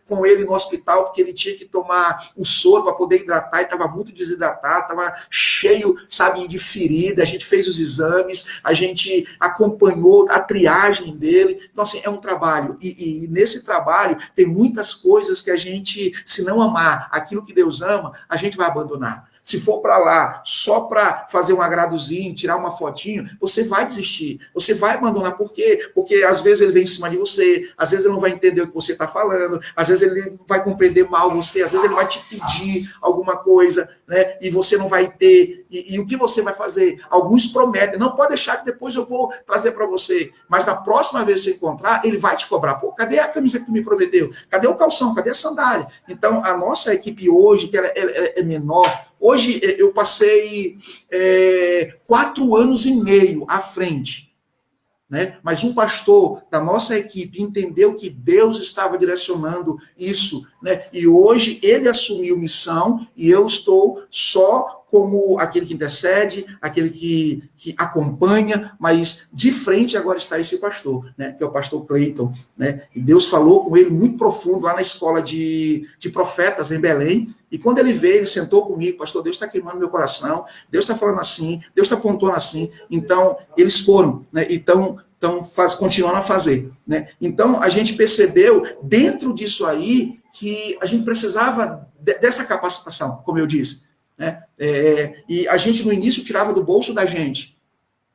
Speaker 2: com ele no hospital, porque ele tinha que tomar o soro para poder hidratar, e estava muito desidratado, estava cheio, sabe, de ferida. A gente fez os exames, a gente acompanhou a triagem dele. Então, assim, é um trabalho. E nesse trabalho tem muitas coisas que a gente, se não amar aquilo que Deus ama, a gente vai abandonar. Se for para lá só para fazer um agradozinho, tirar uma fotinho, você vai desistir, você vai abandonar. Por quê? Porque às vezes ele vem em cima de você, às vezes ele não vai entender o que você está falando, às vezes ele vai compreender mal você, às vezes ele vai te pedir alguma coisa, né? E você não vai ter. E o que você vai fazer? Alguns prometem, não pode deixar que depois eu vou trazer para você, mas na próxima vez que você encontrar, ele vai te cobrar. Pô, cadê a camisa que tu me prometeu? Cadê o calção? Cadê a sandália? Então, a nossa equipe hoje, que ela é menor, hoje eu passei 4 anos e meio à frente, né? Mas um pastor da nossa equipe entendeu que Deus estava direcionando isso, né? E hoje ele assumiu missão e eu estou só como aquele que intercede, aquele que acompanha, mas de frente agora está esse pastor, né? Que é o pastor Cleiton, né? E Deus falou com ele muito profundo lá na escola de profetas em Belém. E quando ele veio, ele sentou comigo, pastor, Deus está queimando meu coração, Deus está falando assim, Deus está apontando assim. Então, eles foram, né? Então continuando a fazer, né? Então, a gente percebeu, dentro disso aí, que a gente precisava dessa capacitação, como eu disse, né? E a gente, no início, tirava do bolso da gente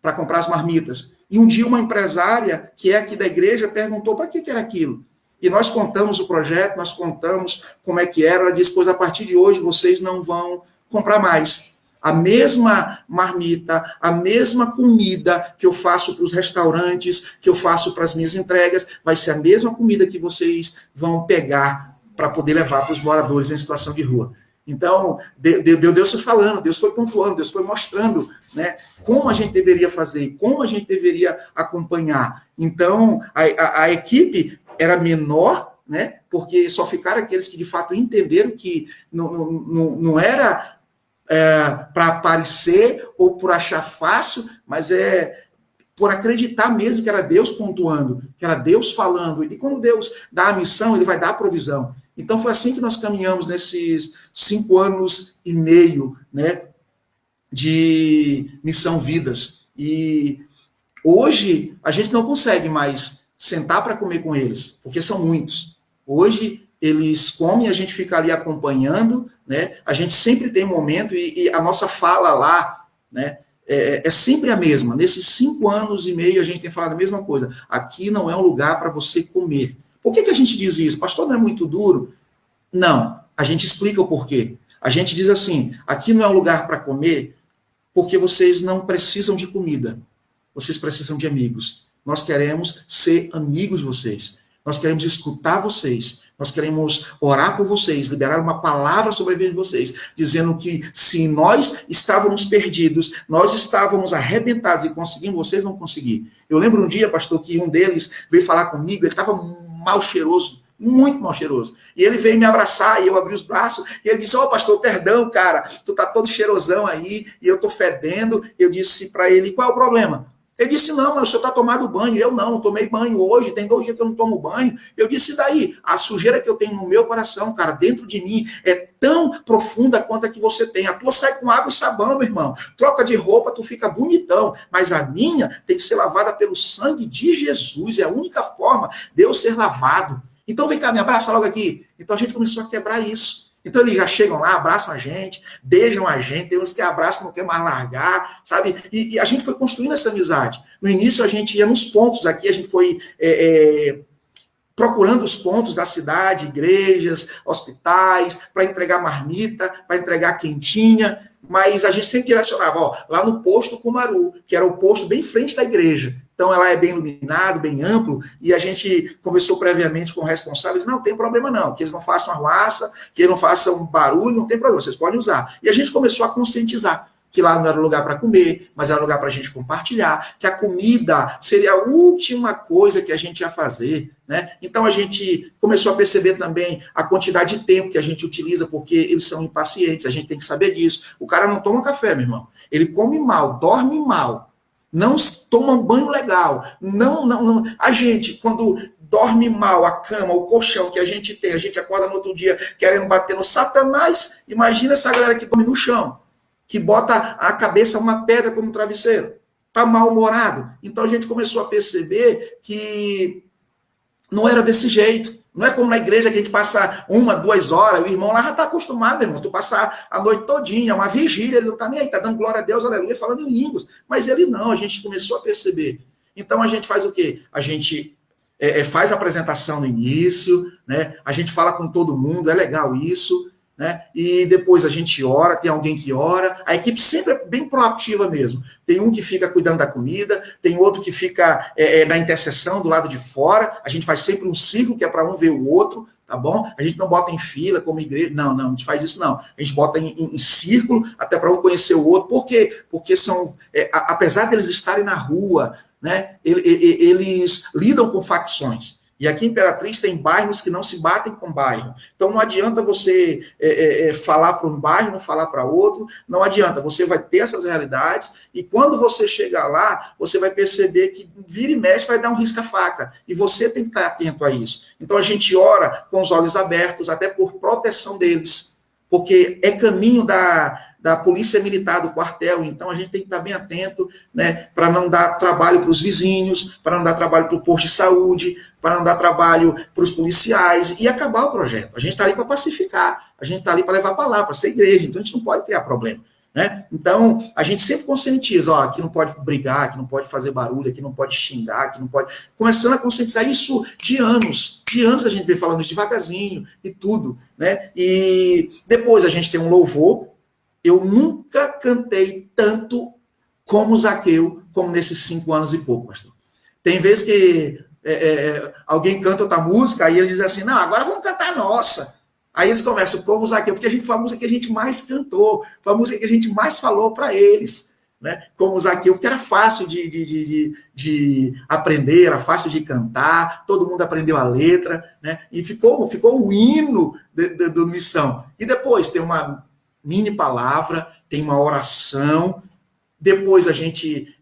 Speaker 2: para comprar as marmitas. E um dia, uma empresária, que é aqui da igreja, perguntou para que era aquilo. E nós contamos o projeto, nós contamos como é que era. Ela disse, pois a partir de hoje vocês não vão comprar mais. A mesma marmita, a mesma comida que eu faço para os restaurantes, que eu faço para as minhas entregas, vai ser a mesma comida que vocês vão pegar para poder levar para os moradores em situação de rua. Então, Deus foi falando, Deus foi pontuando, Deus foi mostrando, né, como a gente deveria fazer, como a gente deveria acompanhar. Então, a equipe era menor, né, porque só ficaram aqueles que de fato entenderam que não era para aparecer ou por achar fácil, mas por acreditar mesmo que era Deus pontuando, que era Deus falando. E quando Deus dá a missão, ele vai dar a provisão. Então, foi assim que nós caminhamos nesses 5 anos e meio, né, de Missão Vidas. E hoje, a gente não consegue mais sentar para comer com eles, porque são muitos. Hoje, eles comem, a gente fica ali acompanhando, né? A gente sempre tem um momento, e a nossa fala lá, né, é sempre a mesma. Nesses 5 anos e meio, a gente tem falado a mesma coisa. Aqui não é um lugar para você comer. Por que a gente diz isso? Pastor, não é muito duro? Não, a gente explica o porquê. A gente diz assim, aqui não é um lugar para comer, porque vocês não precisam de comida. Vocês precisam de amigos. Nós queremos ser amigos de vocês. Nós queremos escutar vocês. Nós queremos orar por vocês, liberar uma palavra sobre a vida de vocês, dizendo que se nós estávamos perdidos, nós estávamos arrebentados e conseguimos, vocês não conseguiram. Eu lembro um dia, pastor, que um deles veio falar comigo, ele estava mal cheiroso, muito mal cheiroso. E ele veio me abraçar, e eu abri os braços, e ele disse, pastor, perdão, cara, tu tá todo cheirosão aí, e eu tô fedendo. Eu disse para ele, qual é o problema? Ele disse, não, mas o senhor está tomando banho. Eu não tomei banho hoje, tem 2 dias que eu não tomo banho. Eu disse, daí? A sujeira que eu tenho no meu coração, cara, dentro de mim, é tão profunda quanto a que você tem. A tua sai com água e sabão, meu irmão. Troca de roupa, tu fica bonitão. Mas a minha tem que ser lavada pelo sangue de Jesus. É a única forma de eu ser lavado. Então vem cá, me abraça logo aqui. Então a gente começou a quebrar isso. Então eles já chegam lá, abraçam a gente, beijam a gente, tem uns que abraçam, não quer mais largar, sabe? E a gente foi construindo essa amizade. No início a gente ia nos pontos aqui, a gente foi procurando os pontos da cidade, igrejas, hospitais, para entregar marmita, para entregar quentinha, mas a gente sempre direcionava, lá no posto Cumaru, que era o posto bem em frente da igreja. Então, ela é bem iluminado, bem amplo, e a gente conversou previamente com responsáveis, não tem problema não, que eles não façam arruaça, que eles não façam barulho, não tem problema, vocês podem usar. E a gente começou a conscientizar que lá não era lugar para comer, mas era lugar para a gente compartilhar, que a comida seria a última coisa que a gente ia fazer, né? Então, a gente começou a perceber também a quantidade de tempo que a gente utiliza, porque eles são impacientes, a gente tem que saber disso. O cara não toma café, meu irmão, ele come mal, dorme mal, não toma um banho legal, não. A gente, quando dorme mal, a cama, o colchão que a gente tem, a gente acorda no outro dia querendo bater no Satanás, imagina essa galera que dorme no chão, que bota a cabeça uma pedra como travesseiro, está mal-humorado. Então a gente começou a perceber que não era desse jeito. Não é como na igreja que a gente passa 1, 2 horas, o irmão lá já está acostumado, meu irmão, tu passar a noite todinha, uma vigília, ele não está nem aí, está dando glória a Deus, aleluia, falando em línguas. Mas ele não, a gente começou a perceber. Então a gente faz o quê? A gente faz a apresentação no início, né? A gente fala com todo mundo, é legal isso, né? E depois a gente ora, tem alguém que ora, a equipe sempre é bem proativa mesmo, tem um que fica cuidando da comida, tem outro que fica na intercessão do lado de fora, a gente faz sempre um círculo que é para um ver o outro, tá bom? A gente não bota em fila como igreja, não, a gente faz isso não, a gente bota em círculo até para um conhecer o outro. Por quê? Porque são, apesar deles estarem na rua, né, eles lidam com facções. E aqui em Imperatriz tem bairros que não se batem com bairro. Então não adianta você falar para um bairro, não falar para outro, não adianta. Você vai ter essas realidades e quando você chegar lá, você vai perceber que vira e mexe vai dar um risca-faca. E você tem que estar atento a isso. Então a gente ora com os olhos abertos, até por proteção deles. Porque é caminho da polícia militar, do quartel, então a gente tem que estar bem atento, né, para não dar trabalho para os vizinhos, para não dar trabalho para o posto de saúde, para não dar trabalho para os policiais e acabar o projeto. A gente está ali para pacificar, a gente está ali para levar a palavra, para ser igreja, então a gente não pode criar problema. Né? Então, a gente sempre conscientiza, aqui não pode brigar, aqui não pode fazer barulho, aqui não pode xingar, aqui não pode... Começando a conscientizar isso de anos a gente vem falando isso devagarzinho e tudo, né? E depois a gente tem um louvor. Eu nunca cantei tanto como Zaqueu, como nesses 5 anos e pouco, pastor. Tem vezes que alguém canta outra música, aí ele diz assim, não, agora vamos cantar a nossa. Aí eles começam, como Zaqueu, porque a gente foi a música que a gente mais cantou, foi a música que a gente mais falou para eles, né? Como Zaqueu, porque era fácil de aprender, era fácil de cantar, todo mundo aprendeu a letra, né? E ficou o hino do Missão. E depois tem uma mini palavra, tem uma oração, depois a gente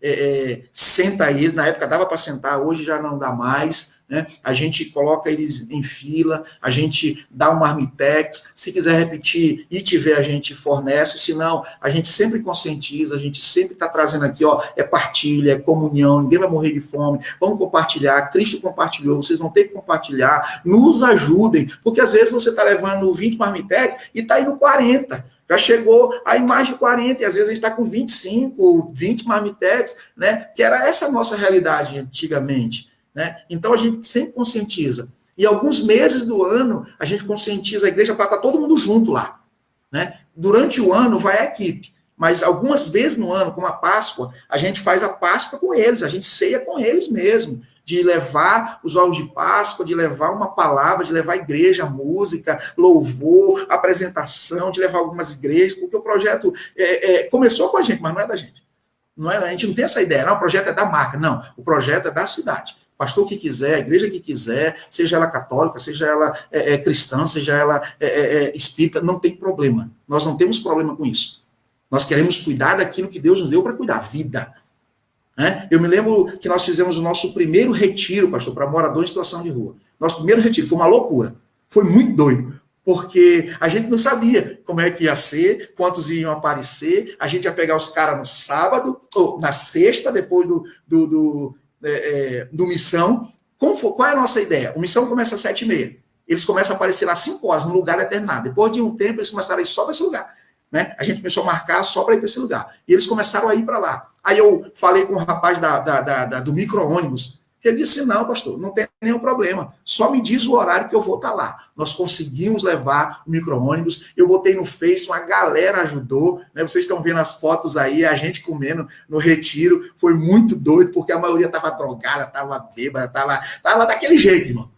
Speaker 2: senta eles, na época dava para sentar, hoje já não dá mais, né? A gente coloca eles em fila, a gente dá um marmitex, se quiser repetir e tiver, a gente fornece, se não, a gente sempre conscientiza, a gente sempre está trazendo aqui, ó, é partilha, é comunhão, ninguém vai morrer de fome, vamos compartilhar, Cristo compartilhou, vocês vão ter que compartilhar, nos ajudem, porque às vezes você está levando 20 marmitex e está indo 40, já chegou a mais de 40, e às vezes a gente está com 25, 20 marmitex, né? Que era essa a nossa realidade antigamente, né? Então a gente sempre conscientiza. E alguns meses do ano a gente conscientiza a igreja para estar todo mundo junto lá, né? Durante o ano vai a equipe, mas algumas vezes no ano, como a Páscoa, a gente faz a Páscoa com eles, a gente ceia com eles mesmo, de levar os ovos de Páscoa, de levar uma palavra, de levar a igreja, música, louvor, apresentação, de levar algumas igrejas, porque o projeto começou com a gente, mas não é da gente. Não é, a gente não tem essa ideia, não, o projeto é da marca, não, o projeto é da cidade. Pastor que quiser, a igreja que quiser, seja ela católica, seja ela cristã, seja ela espírita, não tem problema. Nós não temos problema com isso. Nós queremos cuidar daquilo que Deus nos deu para cuidar, vida. Eu me lembro que nós fizemos o nosso primeiro retiro, pastor, para morador em situação de rua. Nosso primeiro retiro foi uma loucura, foi muito doido, porque a gente não sabia como é que ia ser, quantos iam aparecer, a gente ia pegar os caras no sábado, ou na sexta, depois do missão. Qual é a nossa ideia? O missão começa às 7h30, eles começam a aparecer às 5 horas, num lugar determinado. Depois de um tempo, eles começaram a ir só para esse lugar. Né? A gente começou a marcar só para ir para esse lugar. E eles começaram a ir para lá. Aí eu falei com o rapaz do micro-ônibus. Ele disse, não, pastor, não tem nenhum problema. Só me diz o horário que eu vou estar lá. Nós conseguimos levar o micro-ônibus. Eu botei no Face, uma galera ajudou. Né? Vocês estão vendo as fotos aí, a gente comendo no retiro. Foi muito doido, porque a maioria estava drogada, estava bêbada, estava daquele jeito, irmão.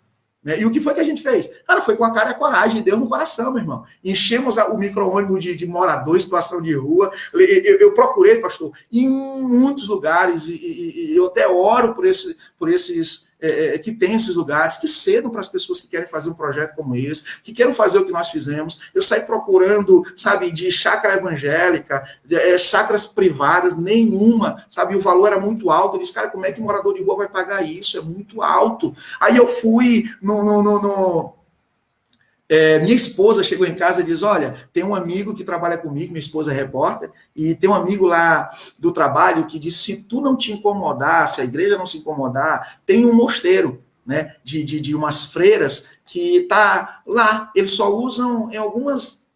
Speaker 2: E o que foi que a gente fez? Cara, foi com a cara e a coragem, deu no coração, meu irmão. Enchemos o micro-ônibus de morador em situação de rua. Eu procurei, pastor, em muitos lugares, e eu até oro por esses que tem esses lugares, que cedam para as pessoas que querem fazer um projeto como esse, que queiram fazer o que nós fizemos. Eu saí procurando, sabe, de chácara evangélica, chácaras privadas, nenhuma, sabe, o valor era muito alto. Eu disse, cara, como é que um morador de rua vai pagar isso? É muito alto. Aí eu fui minha esposa chegou em casa e diz, olha, tem um amigo que trabalha comigo, minha esposa é repórter, e tem um amigo lá do trabalho que diz, se tu não te incomodar, se a igreja não se incomodar, tem um mosteiro, né, de umas freiras que tá lá, eles só usam em alguns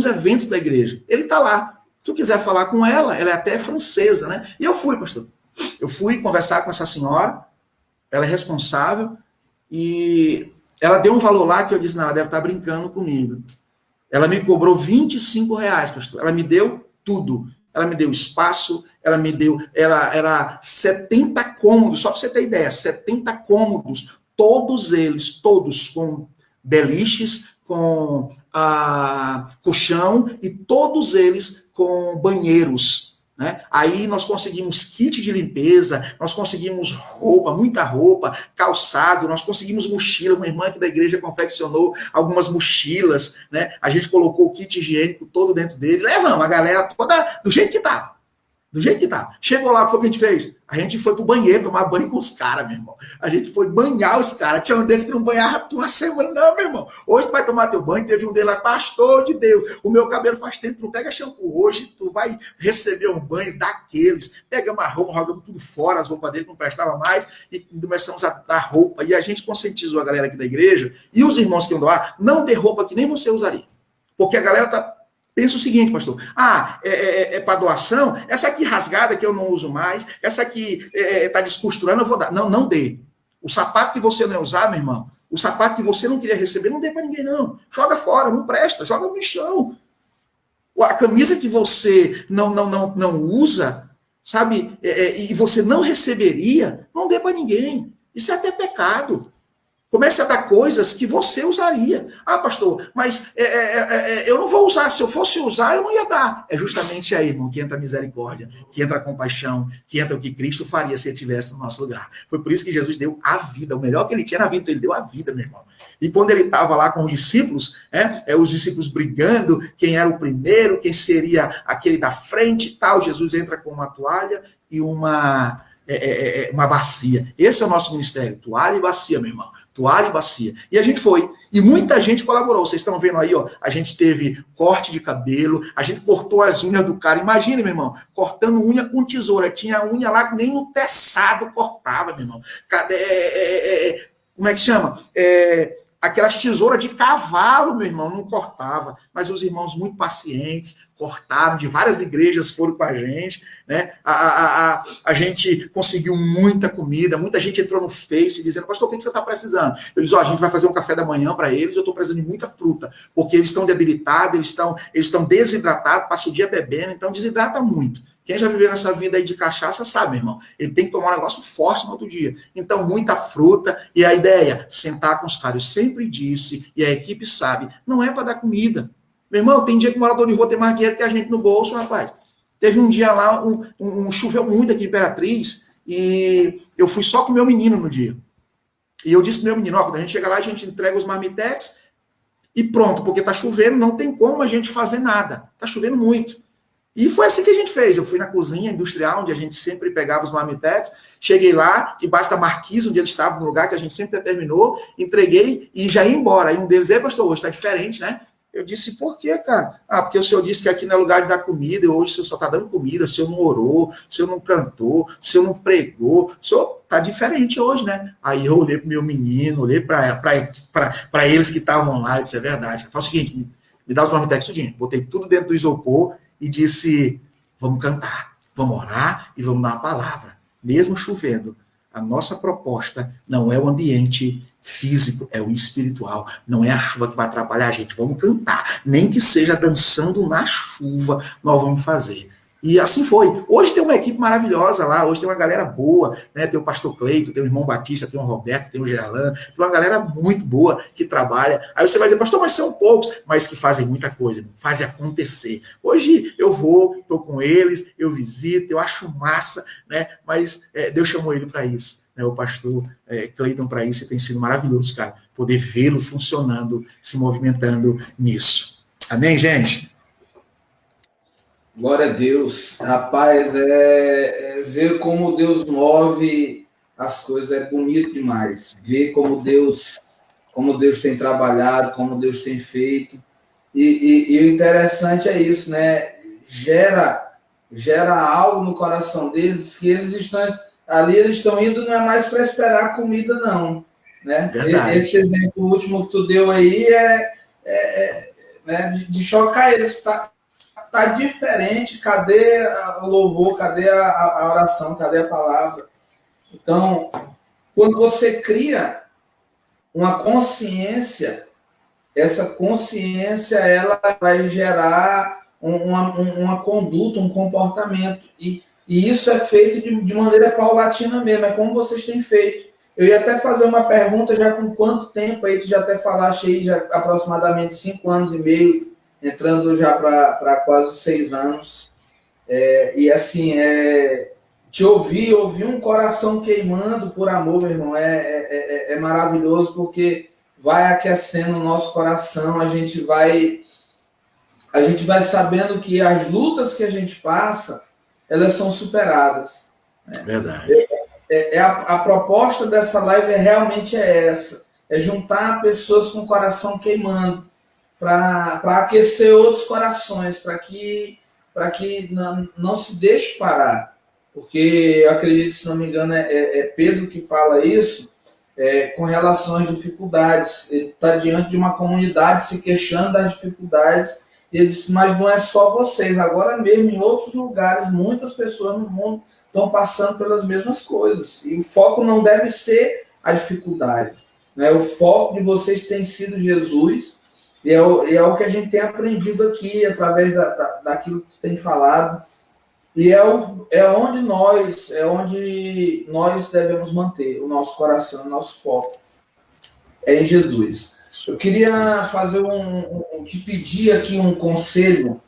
Speaker 2: eventos da igreja, ele tá lá, se tu quiser falar com ela é até francesa, né, e eu fui, pastor, eu fui conversar com essa senhora, ela é responsável, e ela deu um valor lá que eu disse, não, ela deve estar brincando comigo. Ela me cobrou R$25, pastor. Ela me deu tudo. Ela me deu espaço, era 70 cômodos, só para você ter ideia, 70 cômodos, todos com beliches, com colchão, e todos eles com banheiros. Né? Aí nós conseguimos kit de limpeza, nós conseguimos roupa, muita roupa, calçado, nós conseguimos mochila, uma irmã aqui da igreja confeccionou algumas mochilas, né? A gente colocou o kit higiênico todo dentro dele, levamos a galera toda do jeito que estava. Do jeito que tá. Chegou lá, o que foi que a gente fez? A gente foi pro banheiro tomar banho com os caras, meu irmão. A gente foi banhar os caras. Tinha um deles que não banhava uma semana. Não, meu irmão. Hoje tu vai tomar teu banho. Teve um deles lá, pastor de Deus. O meu cabelo faz tempo que não pega shampoo. Hoje tu vai receber um banho daqueles. Pega uma roupa, jogamos tudo fora. As roupas dele não prestavam mais. E começamos a dar roupa. E a gente conscientizou a galera aqui da igreja. E os irmãos que iam doar, não dê roupa que nem você usaria. Porque a galera pensa o seguinte, pastor, é para doação, essa aqui rasgada que eu não uso mais, essa aqui está descosturando, eu vou dar. Não dê. O sapato que você não ia usar, meu irmão, o sapato que você não queria receber, não dê para ninguém, não. Joga fora, não presta, joga no chão. A camisa que você não usa, sabe, e você não receberia, não dê para ninguém. Isso é até pecado. Comece a dar coisas que você usaria. Ah, pastor, mas eu não vou usar. Se eu fosse usar, eu não ia dar. É justamente aí, irmão, que entra a misericórdia, que entra a compaixão, que entra o que Cristo faria se ele estivesse no nosso lugar. Foi por isso que Jesus deu a vida. O melhor que ele tinha na vida, ele deu a vida, meu irmão. E quando ele estava lá com os discípulos brigando, quem era o primeiro, quem seria aquele da frente e tal, Jesus entra com uma toalha e uma uma bacia. Esse é o nosso ministério, toalha e bacia, meu irmão, toalha e bacia. E a gente foi, e muita gente colaborou. Vocês estão vendo aí, ó, a gente teve corte de cabelo, a gente cortou as unhas do cara. Imagina, meu irmão, cortando unha com tesoura. Tinha unha lá que nem no teçado cortava, meu irmão. Como é que chama? Aquelas tesouras de cavalo, meu irmão, não cortava. Mas os irmãos muito pacientes, cortaram, de várias igrejas foram com a gente, né? A gente conseguiu muita comida, muita gente entrou no Face dizendo, pastor, o que você está precisando? Eu disse, a gente vai fazer um café da manhã para eles, eu estou precisando de muita fruta, porque eles estão debilitados, eles estão desidratados, passam o dia bebendo, então desidrata muito. Quem já viveu nessa vida aí de cachaça sabe, meu irmão, ele tem que tomar um negócio forte no outro dia. Então, muita fruta, e a ideia, sentar com os caras. Eu sempre disse, e a equipe sabe, não é para dar comida. Meu irmão, tem dia que o morador de rua tem mais dinheiro que a gente no bolso, rapaz. Teve um dia lá, choveu muito aqui em Imperatriz, e eu fui só com o meu menino no dia. E eu disse pro meu menino, quando a gente chega lá, a gente entrega os marmitex, e pronto, porque tá chovendo, não tem como a gente fazer nada. Tá chovendo muito. E foi assim que a gente fez. Eu fui na cozinha industrial, onde a gente sempre pegava os marmitex, cheguei lá, debaixo da marquise, onde eles estavam, no lugar que a gente sempre determinou, entreguei e já ia embora. Aí um deles, pastor, hoje está diferente, né? Eu disse, por quê, cara? Porque o senhor disse que aqui não é lugar de dar comida, e hoje o senhor só está dando comida, o senhor não orou, o senhor não cantou, o senhor não pregou, o senhor está diferente hoje, né? Aí eu olhei para o meu menino, olhei para eles que estavam lá, e disse, é verdade. Faz o seguinte, me dá os marmitex tudinho. Botei tudo dentro do isopor, e disse, vamos cantar, vamos orar e vamos dar uma palavra. Mesmo chovendo, a nossa proposta não é o ambiente físico, é o espiritual. Não é a chuva que vai atrapalhar a gente. Vamos cantar. Nem que seja dançando na chuva, nós vamos fazer. E assim foi. Hoje tem uma equipe maravilhosa lá, hoje tem uma galera boa, né? Tem o pastor Cleito, tem o irmão Batista, tem o Roberto, tem o Gerlan, tem uma galera muito boa que trabalha. Aí você vai dizer, pastor, mas são poucos, mas que fazem muita coisa, fazem acontecer. Hoje eu vou, estou com eles, eu visito, eu acho massa, né? Mas Deus chamou ele para isso, né? O pastor Cleiton para isso, e tem sido maravilhoso, cara, poder vê-lo funcionando, se movimentando nisso. Amém, gente?
Speaker 1: Glória a Deus. Rapaz, ver como Deus move as coisas é bonito demais. Ver como Deus tem trabalhado, como Deus tem feito. E o interessante é isso, né? Gera algo no coração deles, que eles estão indo, não é mais para esperar comida, não. Né? Esse exemplo último que tu deu aí né, de chocar eles. Tá diferente, cadê o louvor, cadê a oração, cadê a palavra? Então, quando você cria uma consciência, essa consciência ela vai gerar uma conduta, um comportamento, e isso é feito de maneira paulatina mesmo, é como vocês têm feito. Eu ia até fazer uma pergunta, já com quanto tempo aí, tu já até falaste aí, já aproximadamente 5 anos e meio, entrando já para quase 6 anos, e assim, te ouvir um coração queimando por amor, meu irmão, é maravilhoso, porque vai aquecendo o nosso coração, a gente vai sabendo que as lutas que a gente passa, elas são superadas. Né?
Speaker 2: Verdade.
Speaker 1: A proposta dessa live realmente é essa, é juntar pessoas com o coração queimando, para aquecer outros corações, para que não se deixe parar. Porque eu acredito, se não me engano, é Pedro que fala isso, com relação às dificuldades. Ele está diante de uma comunidade se queixando das dificuldades, e ele disse, mas não é só vocês, agora mesmo, em outros lugares, muitas pessoas no mundo estão passando pelas mesmas coisas. E o foco não deve ser a dificuldade. Né? O foco de vocês tem sido Jesus. E é o que a gente tem aprendido aqui, através daquilo que tem falado. E é onde nós devemos manter o nosso coração, o nosso foco. É em Jesus. Eu queria te pedir aqui um conselho,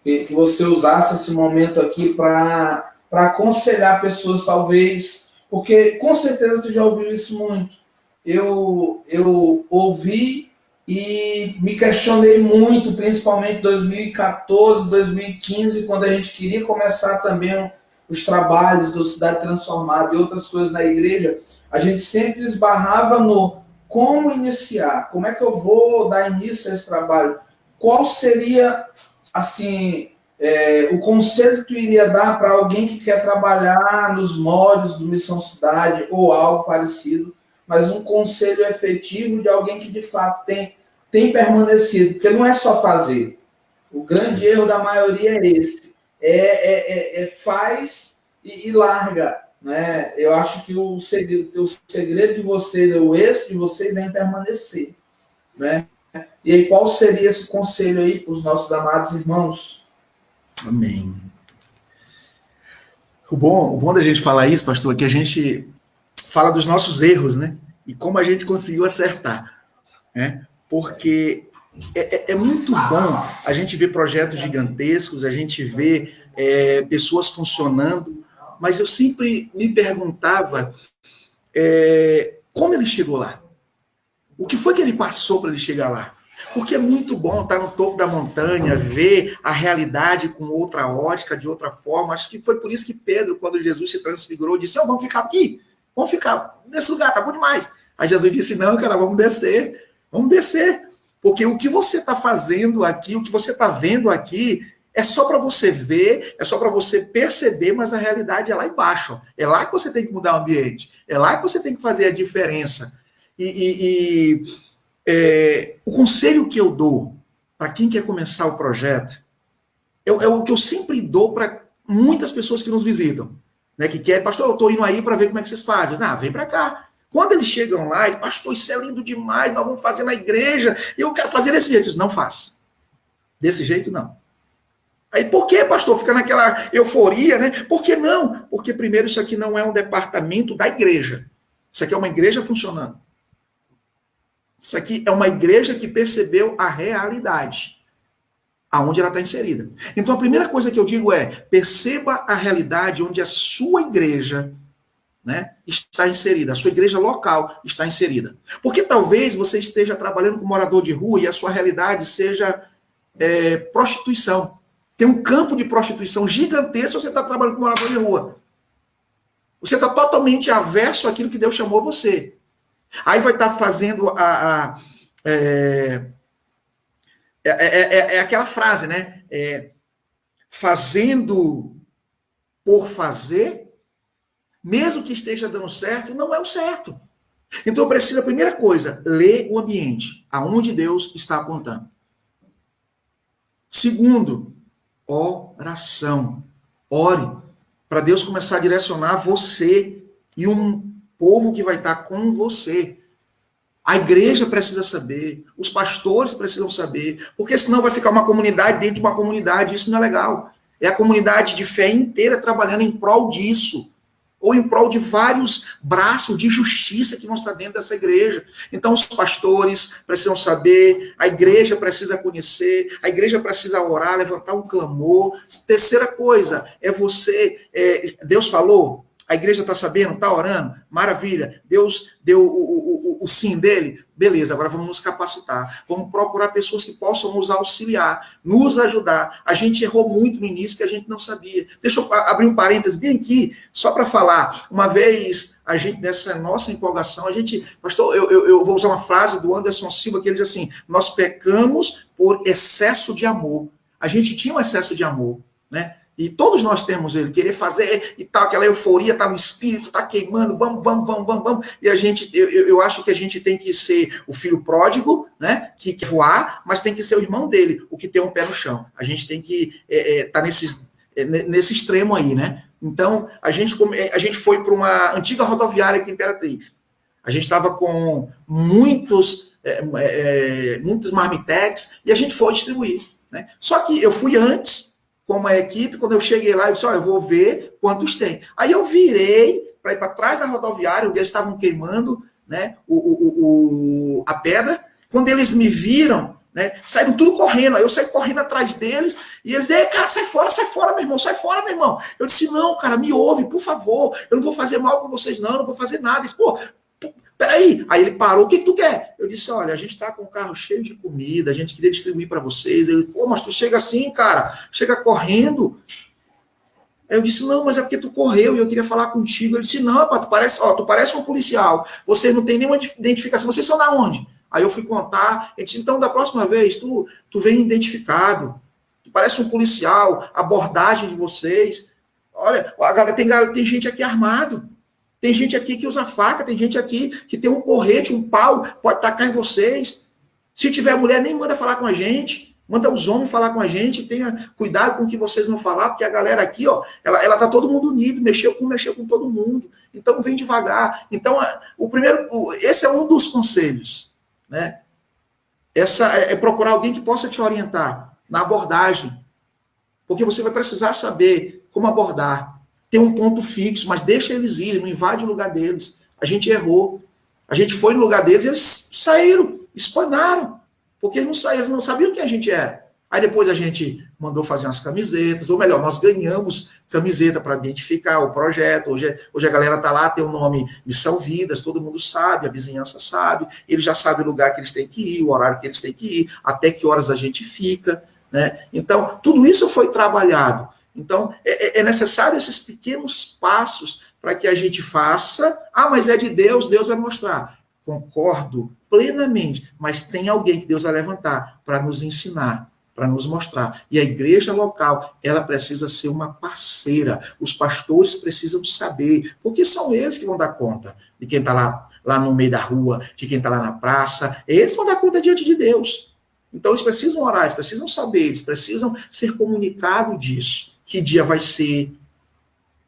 Speaker 1: que você usasse esse momento aqui para aconselhar pessoas, talvez, porque com certeza tu já ouviu isso muito. Eu ouvi e me questionei muito, principalmente em 2014, 2015, quando a gente queria começar também os trabalhos do Cidade Transformada e outras coisas na igreja, a gente sempre esbarrava no como iniciar, como é que eu vou dar início a esse trabalho, qual seria, assim, o conselho que tu iria dar para alguém que quer trabalhar nos moldes do Missão Cidade ou algo parecido, mas um conselho efetivo de alguém que de fato tem permanecido, porque não é só fazer. O grande erro da maioria é esse, faz e larga, né? Eu acho que o segredo de vocês, o êxito de vocês é em permanecer, né? E aí, qual seria esse conselho aí para os nossos amados irmãos?
Speaker 2: Amém. O bom da gente falar isso, pastor, é que a gente fala dos nossos erros, né? E como a gente conseguiu acertar, né? Porque é muito bom a gente ver projetos gigantescos, a gente vê pessoas funcionando, mas eu sempre me perguntava como ele chegou lá? O que foi que ele passou para ele chegar lá? Porque é muito bom estar no topo da montanha, ver a realidade com outra ótica, de outra forma. Acho que foi por isso que Pedro, quando Jesus se transfigurou, disse, vamos ficar aqui, vamos ficar nesse lugar, tá bom demais. Aí Jesus disse, não, cara, vamos descer. Porque o que você está fazendo aqui, o que você está vendo aqui, é só para você ver, é só para você perceber, mas a realidade é lá embaixo. Ó. É lá que você tem que mudar o ambiente, é lá que você tem que fazer a diferença. O conselho que eu dou para quem quer começar o projeto é o que eu sempre dou para muitas pessoas que nos visitam, né, que querem, pastor, eu estou indo aí para ver como é que vocês fazem. Não, vem para cá. Quando eles chegam lá, e, pastor, isso é lindo demais, nós vamos fazer na igreja, eu quero fazer desse jeito. Isso não faça. Desse jeito, não. Aí, por que, pastor, fica naquela euforia, né? Por que não? Porque, primeiro, isso aqui não é um departamento da igreja. Isso aqui é uma igreja funcionando. Isso aqui é uma igreja que percebeu a realidade, aonde ela está inserida. Então, a primeira coisa que eu digo é, perceba a realidade onde a sua igreja, né, está inserida, a sua igreja local está inserida. Porque talvez você esteja trabalhando com morador de rua e a sua realidade seja prostituição. Tem um campo de prostituição gigantesco, você está trabalhando com morador de rua. Você está totalmente averso àquilo que Deus chamou você. Aí vai estar fazendo aquela frase, né? Fazendo por fazer, mesmo que esteja dando certo, não é o certo. Então eu preciso, a primeira coisa, ler o ambiente, aonde Deus está apontando. Segundo, oração. Ore para Deus começar a direcionar você e um povo que vai estar com você. A igreja precisa saber, os pastores precisam saber, porque senão vai ficar uma comunidade dentro de uma comunidade, isso não é legal. É a comunidade de fé inteira trabalhando em prol disso, ou em prol de vários braços de justiça que vão estar dentro dessa igreja. Então os pastores precisam saber, a igreja precisa conhecer, a igreja precisa orar, levantar um clamor. Terceira coisa, Deus falou, a igreja está sabendo, está orando, maravilha, Deus deu o sim dele, beleza, agora vamos nos capacitar, vamos procurar pessoas que possam nos auxiliar, nos ajudar. A gente errou muito no início, porque a gente não sabia. Deixa eu abrir um parênteses bem aqui, só para falar, uma vez, a gente, nessa nossa empolgação, pastor, eu vou usar uma frase do Anderson Silva, que ele diz assim, nós pecamos por excesso de amor. A gente tinha um excesso de amor, né? E todos nós temos ele, querer fazer e tal, aquela euforia, tá no espírito, tá queimando, vamos. E eu acho que a gente tem que ser o filho pródigo, né, que quer voar, mas tem que ser o irmão dele, o que tem um pé no chão. A gente tem que tá nesse extremo aí, né? Então, a gente foi para uma antiga rodoviária aqui em Imperatriz. A gente estava com muitos marmitex e a gente foi distribuir, né? Só que eu fui antes, com uma equipe, quando eu cheguei lá, eu disse, eu vou ver quantos tem. Aí eu virei para ir para trás da rodoviária, onde eles estavam queimando, né, a pedra. Quando eles me viram, né, saíram tudo correndo. Aí eu saí correndo atrás deles, e eles, cara, sai fora, meu irmão. Eu disse, não, cara, me ouve, por favor, eu não vou fazer mal com vocês, não vou fazer nada. Eles, peraí. Aí ele parou, o que tu quer? Eu disse, olha, a gente está com um carro cheio de comida, a gente queria distribuir para vocês. Ele, mas tu chega assim, cara, chega correndo. Aí eu disse, não, mas é porque tu correu e eu queria falar contigo. Ele disse, não, rapaz, tu parece um policial, você não tem nenhuma identificação, vocês são da onde? Aí eu fui contar, ele disse, então da próxima vez tu vem identificado, tu parece um policial, a abordagem de vocês. Olha, tem gente aqui armado, tem gente aqui que usa faca, tem gente aqui que tem um porrete, um pau, pode tacar em vocês. Se tiver mulher, nem manda falar com a gente. Manda os homens falar com a gente, tenha cuidado com o que vocês vão falar, porque a galera aqui, ó, ela tá todo mundo unido, mexeu com todo mundo. Então, vem devagar. Então, esse é um dos conselhos, né? Essa é procurar alguém que possa te orientar na abordagem, porque você vai precisar saber como abordar. Tem um ponto fixo, mas deixa eles irem, não invade o lugar deles. A gente errou. A gente foi no lugar deles, eles saíram, espanaram. Porque eles não sabiam quem a gente era. Aí depois a gente mandou fazer umas camisetas, ou melhor, nós ganhamos camiseta para identificar o projeto. Hoje a galera está lá, tem o nome Missão Vidas, todo mundo sabe, a vizinhança sabe, eles já sabem o lugar que eles têm que ir, o horário que eles têm que ir, até que horas a gente fica, né? Então, tudo isso foi trabalhado. Então, é necessário esses pequenos passos para que a gente faça. Ah, mas é de Deus, Deus vai mostrar. Concordo plenamente, mas tem alguém que Deus vai levantar para nos ensinar, para nos mostrar. E a igreja local, ela precisa ser uma parceira. Os pastores precisam saber, porque são eles que vão dar conta de quem está lá no meio da rua, de quem está lá na praça. Eles vão dar conta diante de Deus. Então, eles precisam orar, eles precisam saber, eles precisam ser comunicados disso. Que dia vai ser,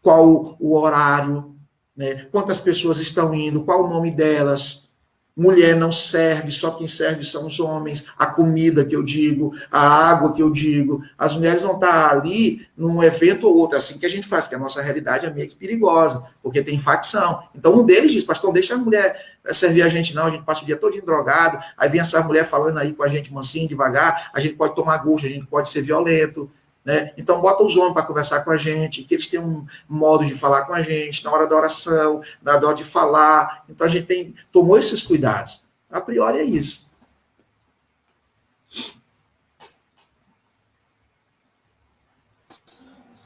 Speaker 2: qual o horário, né? Quantas pessoas estão indo, qual o nome delas. Mulher não serve, só quem serve são os homens. A comida que eu digo, a água que eu digo. As mulheres vão estar ali num evento ou outro, assim que a gente faz, porque a nossa realidade é meio que perigosa, porque tem facção. Então um deles diz, pastor, deixa a mulher servir a gente não, a gente passa o dia todo drogado, aí vem essa mulher falando aí com a gente mansinho, devagar, a gente pode tomar gosto, a gente pode ser violento. Né? Então, bota os homens para conversar com a gente, que eles têm um modo de falar com a gente, na hora da oração, na hora de falar. Então, a gente tomou esses cuidados. A priori é isso.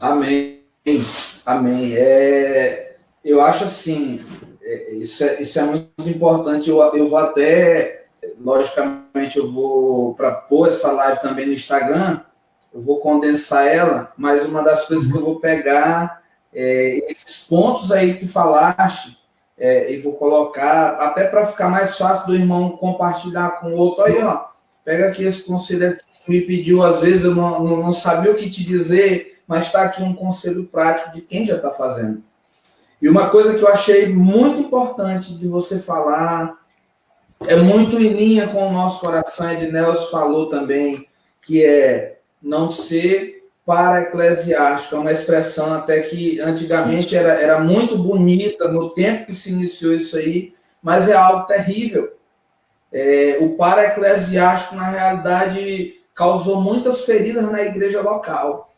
Speaker 1: Amém. Amém. Eu acho assim, isso é muito importante. Eu vou até, logicamente, para pôr essa live também no Instagram, eu vou condensar ela, mas uma das coisas que eu vou pegar esses pontos aí que tu falaste, e vou colocar, até para ficar mais fácil do irmão compartilhar com o outro. Aí, ó, pega aqui esse conselho que me pediu, às vezes eu não sabia o que te dizer, mas está aqui um conselho prático de quem já está fazendo. E uma coisa que eu achei muito importante de você falar, é muito em linha com o nosso coração, e Nelson falou também, que é não ser para-eclesiástico, é uma expressão até que antigamente era muito bonita, no tempo que se iniciou isso aí, mas é algo terrível. O para-eclesiástico, na realidade, causou muitas feridas na igreja local.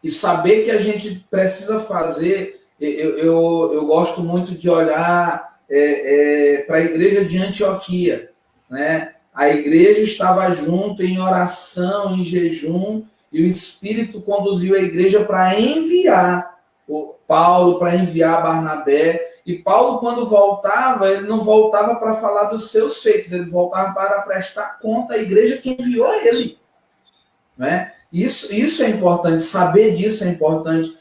Speaker 1: E saber que a gente precisa fazer, eu gosto muito de olhar para a igreja de Antioquia, né? A igreja estava junto em oração, em jejum, e o Espírito conduziu a igreja para enviar o Paulo, para enviar Barnabé. E Paulo, quando voltava, ele não voltava para falar dos seus feitos, ele voltava para prestar conta à igreja que enviou ele. Né? Isso é importante, saber disso é importante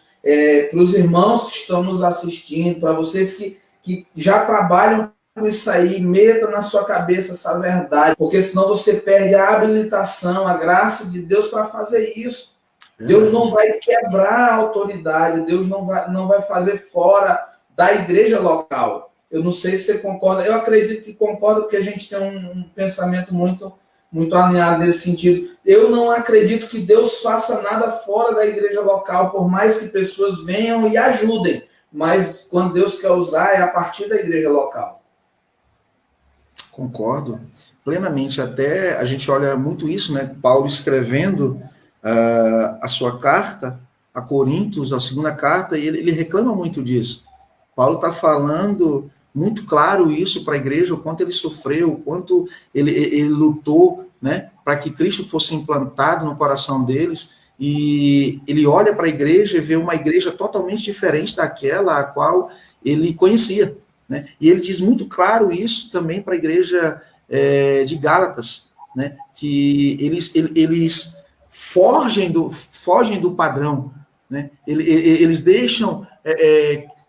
Speaker 1: para os irmãos que estão nos assistindo, para vocês que já trabalham com isso aí, meta na sua cabeça essa verdade, porque senão você perde a habilitação, a graça de Deus para fazer isso. Deus não vai quebrar a autoridade, Deus não vai fazer fora da igreja local. Eu não sei se você concorda, eu acredito que concorda, porque a gente tem um pensamento muito, muito alinhado nesse sentido. Eu não acredito que Deus faça nada fora da igreja local, por mais que pessoas venham e ajudem, mas quando Deus quer usar é a partir da igreja local.
Speaker 2: Concordo plenamente. Até a gente olha muito isso, né? Paulo escrevendo a sua carta a Coríntios, a segunda carta, e ele reclama muito disso. Paulo está falando muito claro isso para a igreja, o quanto ele sofreu, o quanto ele lutou, né, para que Cristo fosse implantado no coração deles. e ele olha para a igreja e vê uma igreja totalmente diferente daquela a qual ele conhecia, né? E ele diz muito claro isso também para a igreja de Gálatas, né? Que eles fogem do padrão, né? Eles deixam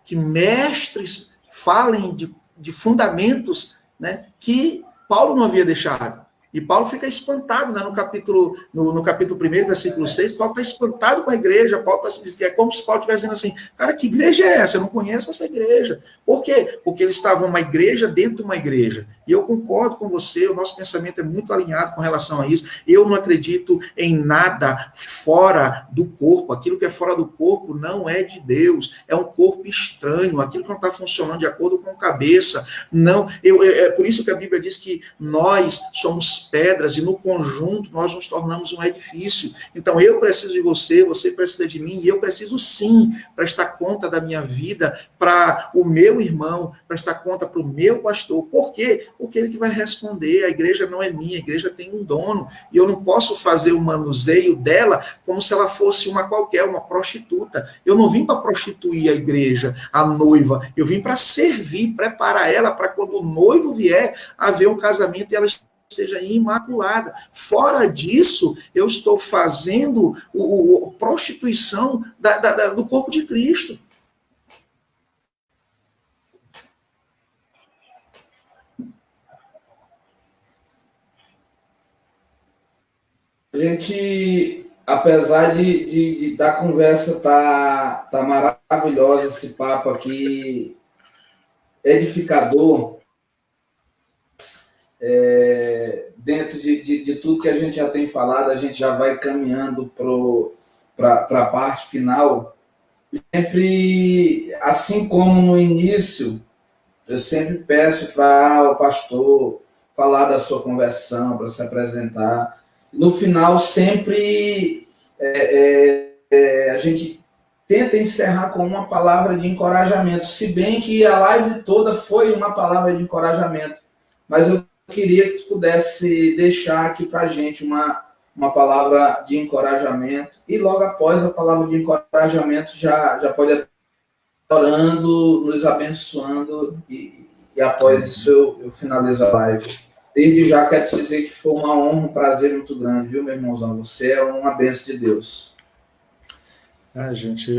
Speaker 2: que mestres falem de fundamentos, né, que Paulo não havia deixado. E Paulo fica espantado, né, no capítulo 1, versículo 6, Paulo está espantado com a igreja, Paulo está dizendo, é como se Paulo estivesse dizendo assim, cara, que igreja é essa? Eu não conheço essa igreja. Por quê? Porque eles estavam uma igreja dentro de uma igreja. E eu concordo com você, o nosso pensamento é muito alinhado com relação a isso. Eu não acredito em nada fora do corpo. Aquilo que é fora do corpo não é de Deus. É um corpo estranho, aquilo que não está funcionando de acordo com a cabeça. Não, é por isso que a Bíblia diz que nós somos pedras e no conjunto nós nos tornamos um edifício. Então eu preciso de você, você precisa de mim, e eu preciso sim prestar conta da minha vida para o meu irmão, prestar conta para o meu pastor. Por quê? Porque ele que vai responder. A igreja não é minha, a igreja tem um dono, e eu não posso fazer o manuseio dela como se ela fosse uma qualquer, uma prostituta. Eu não vim para prostituir a igreja, a noiva, eu vim para servir, preparar ela para quando o noivo vier haver um casamento e ela esteja imaculada. Fora disso, eu estou fazendo a prostituição do corpo de Cristo.
Speaker 1: A gente, apesar da conversa tá maravilhosa, esse papo aqui, edificador, dentro de tudo que a gente já tem falado, a gente já vai caminhando para a parte final. Sempre, assim como no início, eu sempre peço para o pastor falar da sua conversão, para se apresentar. No final, sempre a gente tenta encerrar com uma palavra de encorajamento, se bem que a live toda foi uma palavra de encorajamento. Mas eu queria que tu pudesse deixar aqui para a gente uma palavra de encorajamento, e logo após a palavra de encorajamento já pode estar orando, nos abençoando, e após isso eu finalizo a live. Desde já quero te dizer que foi uma honra, um prazer muito grande, viu, meu irmãozão? Você é uma bênção de Deus.
Speaker 2: Gente,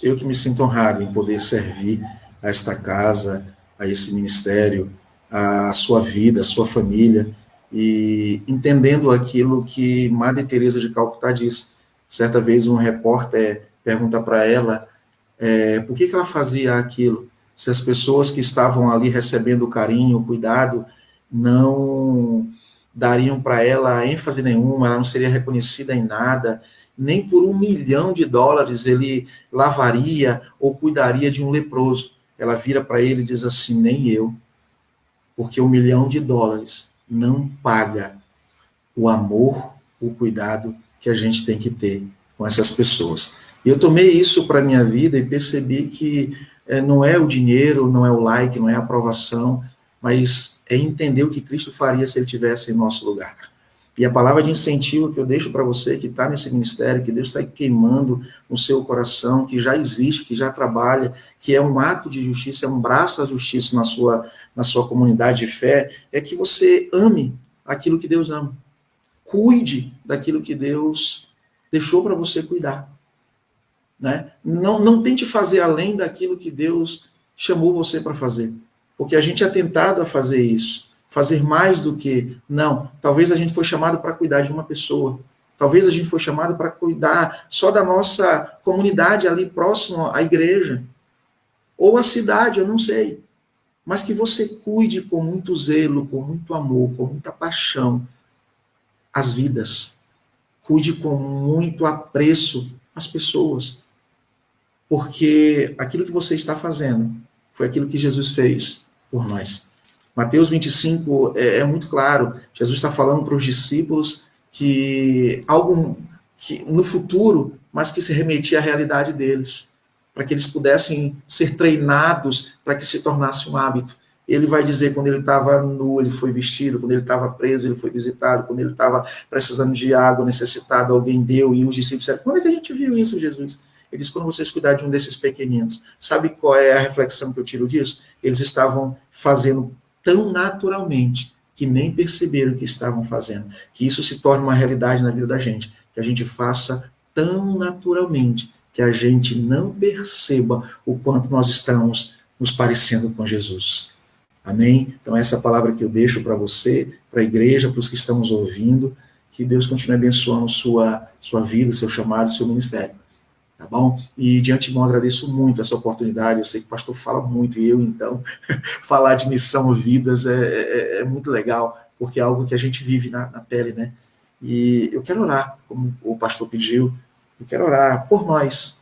Speaker 2: eu que me sinto honrado em poder servir a esta casa, a esse ministério, a sua vida, a sua família, e entendendo aquilo que Madre Teresa de Calcutá disse. Certa vez um repórter pergunta para ela por que ela fazia aquilo, se as pessoas que estavam ali recebendo carinho, cuidado, não dariam para ela ênfase nenhuma, ela não seria reconhecida em nada, nem por $1 milhão ele lavaria ou cuidaria de um leproso. Ela vira para ele e diz assim, nem eu, porque $1 milhão não paga o amor, o cuidado que a gente tem que ter com essas pessoas. E eu tomei isso para a minha vida e percebi que não é o dinheiro, não é o like, não é a aprovação, mas é entender o que Cristo faria se ele estivesse em nosso lugar. E a palavra de incentivo que eu deixo para você que está nesse ministério, que Deus está queimando no seu coração, que já existe, que já trabalha, que é um ato de justiça, é um braço à justiça na sua comunidade de fé, é que você ame aquilo que Deus ama. Cuide daquilo que Deus deixou para você cuidar. Né? Não tente fazer além daquilo que Deus chamou você para fazer. Porque a gente é tentado a fazer isso. Fazer mais do que... Não, talvez a gente foi chamado para cuidar de uma pessoa. Talvez a gente foi chamado para cuidar só da nossa comunidade ali próximo à igreja. Ou à cidade, eu não sei. Mas que você cuide com muito zelo, com muito amor, com muita paixão as vidas. Cuide com muito apreço as pessoas. Porque aquilo que você está fazendo foi aquilo que Jesus fez por nós. Mateus 25 é muito claro. Jesus está falando para os discípulos que algo que no futuro, mas que se remetia à realidade deles, para que eles pudessem ser treinados para que se tornasse um hábito. Ele vai dizer quando ele estava nu, ele foi vestido, quando ele estava preso, ele foi visitado, quando ele estava precisando de água, necessitado, alguém deu, e os discípulos disseram, quando é que a gente viu isso, Jesus? Ele diz, quando vocês cuidarem de um desses pequeninos. Sabe qual é a reflexão que eu tiro disso? Eles estavam fazendo tão naturalmente que nem perceberam o que estavam fazendo. Que isso se torne uma realidade na vida da gente. Que a gente faça tão naturalmente que a gente não perceba o quanto nós estamos nos parecendo com Jesus. Amém? Então, essa palavra que eu deixo para você, para a igreja, para os que estão nos ouvindo, que Deus continue abençoando sua vida, seu chamado, seu ministério. Tá bom? E de antemão agradeço muito essa oportunidade. Eu sei que o pastor fala muito, e eu, então, falar de missão vidas é muito legal, porque é algo que a gente vive na pele, né? E eu quero orar, como o pastor pediu, eu quero orar por nós,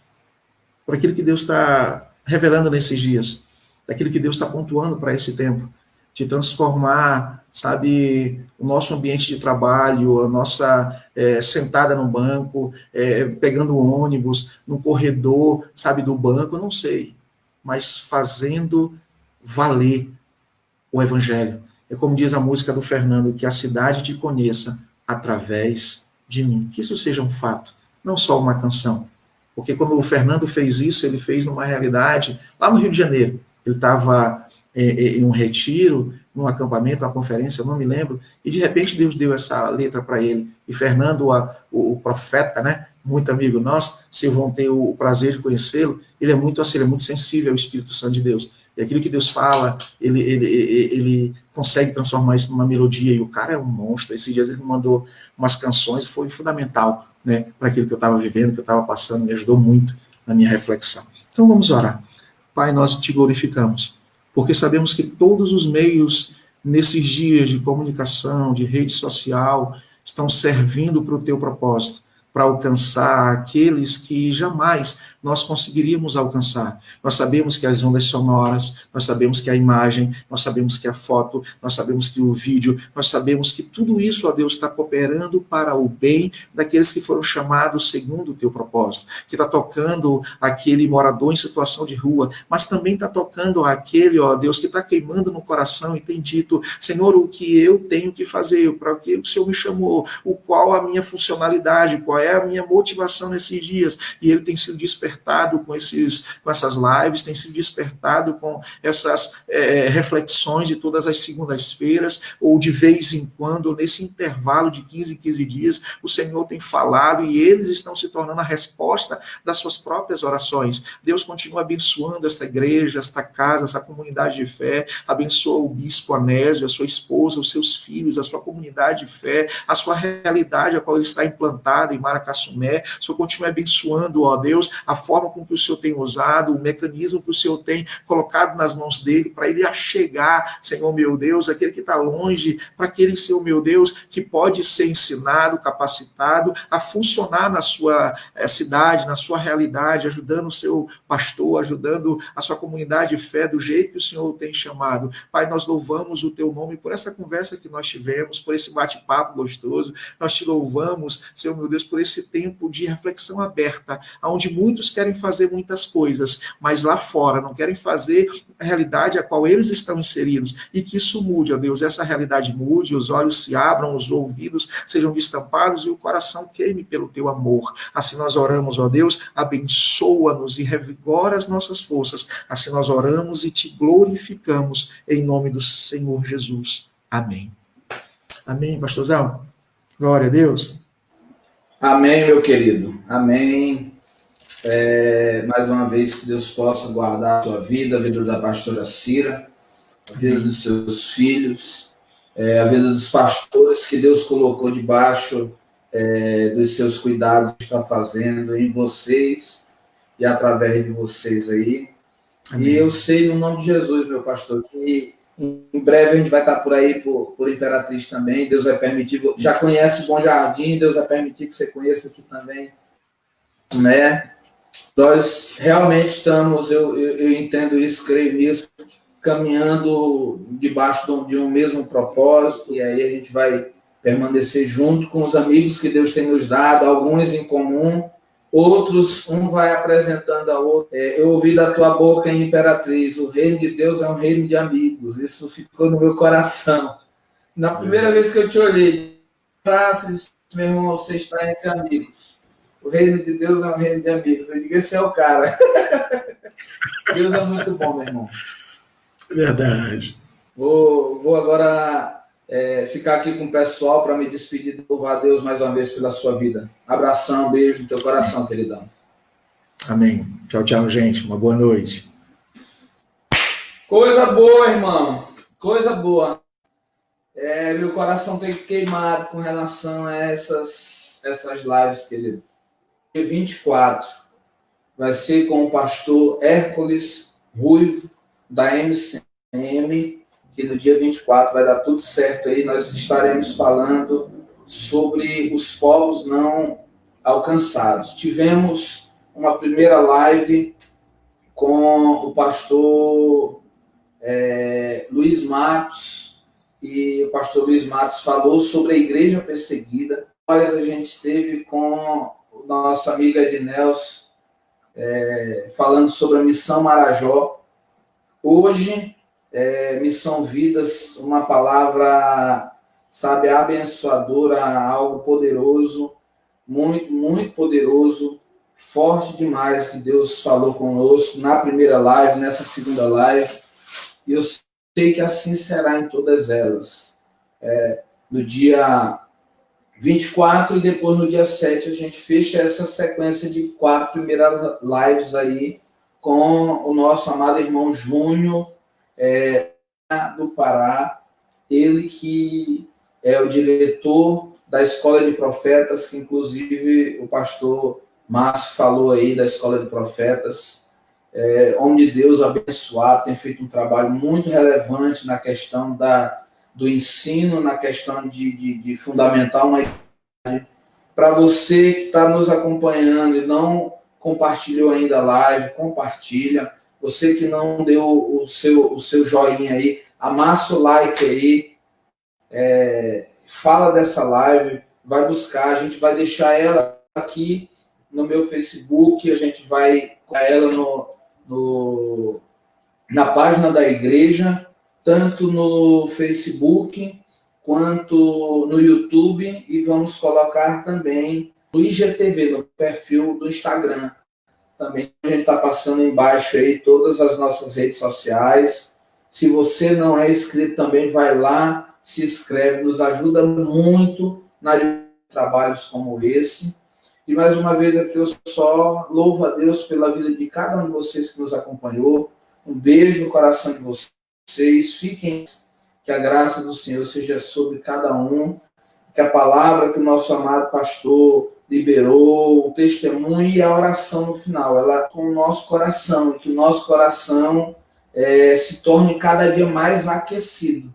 Speaker 2: por aquilo que Deus está revelando nesses dias, daquilo que Deus está pontuando para esse tempo, de transformar, sabe, o nosso ambiente de trabalho, a nossa sentada no banco, pegando o ônibus, no corredor, sabe, do banco, eu não sei, mas fazendo valer o evangelho. É como diz a música do Fernando, que a cidade te conheça através de mim. Que isso seja um fato, não só uma canção. Porque quando o Fernando fez isso, ele fez numa realidade, lá no Rio de Janeiro. Ele estava em um retiro, num acampamento, uma conferência, eu não me lembro, e de repente Deus deu essa letra para ele. E Fernando, o profeta, né, muito amigo nosso, vocês vão ter o prazer de conhecê-lo, ele é muito assim, ele é muito sensível ao Espírito Santo de Deus. E aquilo que Deus fala, ele consegue transformar isso numa melodia, e o cara é um monstro. Esses dias ele me mandou umas canções, foi fundamental, né, para aquilo que eu estava vivendo, que eu estava passando, me ajudou muito na minha reflexão. Então vamos orar. Pai, nós te glorificamos, porque sabemos que todos os meios nesses dias de comunicação, de rede social, estão servindo para o teu propósito, para alcançar aqueles que jamais nós conseguiríamos alcançar. Nós sabemos que as ondas sonoras, nós sabemos que a imagem, nós sabemos que a foto, nós sabemos que o vídeo, nós sabemos que tudo isso, ó Deus, está cooperando para o bem daqueles que foram chamados segundo o teu propósito, que está tocando aquele morador em situação de rua, mas também está tocando aquele, ó Deus, que está queimando no coração e tem dito, Senhor, o que eu tenho que fazer, para o que o Senhor me chamou, qual a minha funcionalidade, qual é a minha motivação nesses dias, e ele tem sido despertado com essas lives, tem sido despertado com essas reflexões de todas as segundas-feiras, ou de vez em quando, nesse intervalo de 15 em 15 dias, o Senhor tem falado, e eles estão se tornando a resposta das suas próprias orações. Deus continua abençoando esta igreja, esta casa, essa comunidade de fé, abençoa o bispo Anésio, a sua esposa, os seus filhos, a sua comunidade de fé, a sua realidade a qual ele está implantado em Maracassumé. O Senhor continua abençoando, ó Deus, a forma com que o Senhor tem usado, o mecanismo que o Senhor tem colocado nas mãos dele, para ele achegar, Senhor meu Deus, aquele que está longe, para aquele, Senhor meu Deus, que pode ser ensinado, capacitado a funcionar na sua cidade, na sua realidade, ajudando o seu pastor, ajudando a sua comunidade de fé do jeito que o Senhor tem chamado. Pai, nós louvamos o teu nome por essa conversa que nós tivemos, por esse bate-papo gostoso, nós te louvamos, Senhor meu Deus, por esse tempo de reflexão aberta, onde muitos querem fazer muitas coisas, mas lá fora não querem fazer a realidade a qual eles estão inseridos, e que isso mude, ó Deus, essa realidade mude, os olhos se abram, os ouvidos sejam destampados e o coração queime pelo teu amor. Assim nós oramos, ó Deus, abençoa-nos e revigora as nossas forças. Assim nós oramos e te glorificamos em nome do Senhor Jesus. Amém. Amém, pastorzão? Glória a Deus.
Speaker 1: Amém, meu querido. Amém. Mais uma vez, que Deus possa guardar a sua vida, a vida da pastora Cira, a vida dos seus filhos, a vida dos pastores que Deus colocou debaixo dos seus cuidados, que está fazendo em vocês e através de vocês aí. Amém. E eu sei, no nome de Jesus, meu pastor, que em breve a gente vai estar por aí, por Imperatriz também. Deus vai permitir. Já conhece o Bom Jardim, Deus vai permitir que você conheça aqui também, né? Nós realmente estamos, eu entendo isso, creio nisso, caminhando debaixo de um mesmo propósito, e aí a gente vai permanecer junto com os amigos que Deus tem nos dado, alguns em comum, outros, um vai apresentando a outro. Eu ouvi da tua boca, Imperatriz, o reino de Deus é um reino de amigos. Isso ficou no meu coração. Na primeira vez que eu te olhei, meu irmão, você está entre amigos. O reino de Deus é um reino de amigos. Eu digo, esse é o cara. Deus é muito bom, meu irmão.
Speaker 2: Verdade.
Speaker 1: Vou agora ficar aqui com o pessoal para me despedir e louvar a Deus mais uma vez pela sua vida. Abração, beijo no teu coração, queridão.
Speaker 2: Amém. Tchau, tchau, gente. Uma boa noite.
Speaker 1: Coisa boa, irmão. Coisa boa. Meu coração tem queimado com relação a essas lives, querido. Dia 24 vai ser com o pastor Hércules Ruivo, da MCM, que no dia 24 vai dar tudo certo aí. Nós estaremos falando sobre os povos não alcançados. Tivemos uma primeira live com o pastor Luiz Matos, e o pastor Luiz Matos falou sobre a igreja perseguida. Depois a gente teve com nossa amiga Ednelson falando sobre a Missão Marajó. Hoje, Missão Vidas, uma palavra, sabe, abençoadora, algo poderoso, muito, muito poderoso, forte demais que Deus falou conosco na primeira live, nessa segunda live, e eu sei que assim será em todas elas. No dia 24 e depois no dia 7 a gente fecha essa sequência de 4 primeiras lives aí com o nosso amado irmão Júnior, do Pará, ele que é o diretor da Escola de Profetas, que inclusive o pastor Márcio falou aí da Escola de Profetas, homem de Deus abençoado, tem feito um trabalho muito relevante na questão do ensino, na questão de fundamentar uma igreja. Para você que está nos acompanhando e não compartilhou ainda a live, compartilha. Você que não deu o seu joinha aí, amassa o like aí, fala dessa live, vai buscar, a gente vai deixar ela aqui no meu Facebook, a gente vai colocar ela na página da igreja, tanto no Facebook quanto no YouTube, e vamos colocar também no IGTV, no perfil do Instagram. Também a gente está passando embaixo aí todas as nossas redes sociais. Se você não é inscrito também, vai lá, se inscreve, nos ajuda muito na trabalhos como esse. E mais uma vez aqui eu só louvo a Deus pela vida de cada um de vocês que nos acompanhou. Um beijo no coração de vocês. Fiquem, que a graça do Senhor seja sobre cada um, que a palavra que o nosso amado pastor liberou, o testemunho e a oração no final, ela com o nosso coração, e que o nosso coração se torne cada dia mais aquecido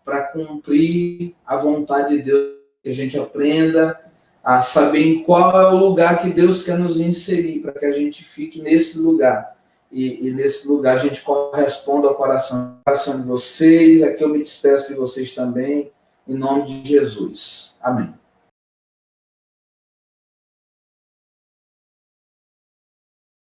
Speaker 1: para cumprir a vontade de Deus, que a gente aprenda a saber em qual é o lugar que Deus quer nos inserir, para que a gente fique nesse lugar. E nesse lugar a gente corresponda ao coração de vocês. Aqui eu me despeço de vocês também, em nome de Jesus. Amém.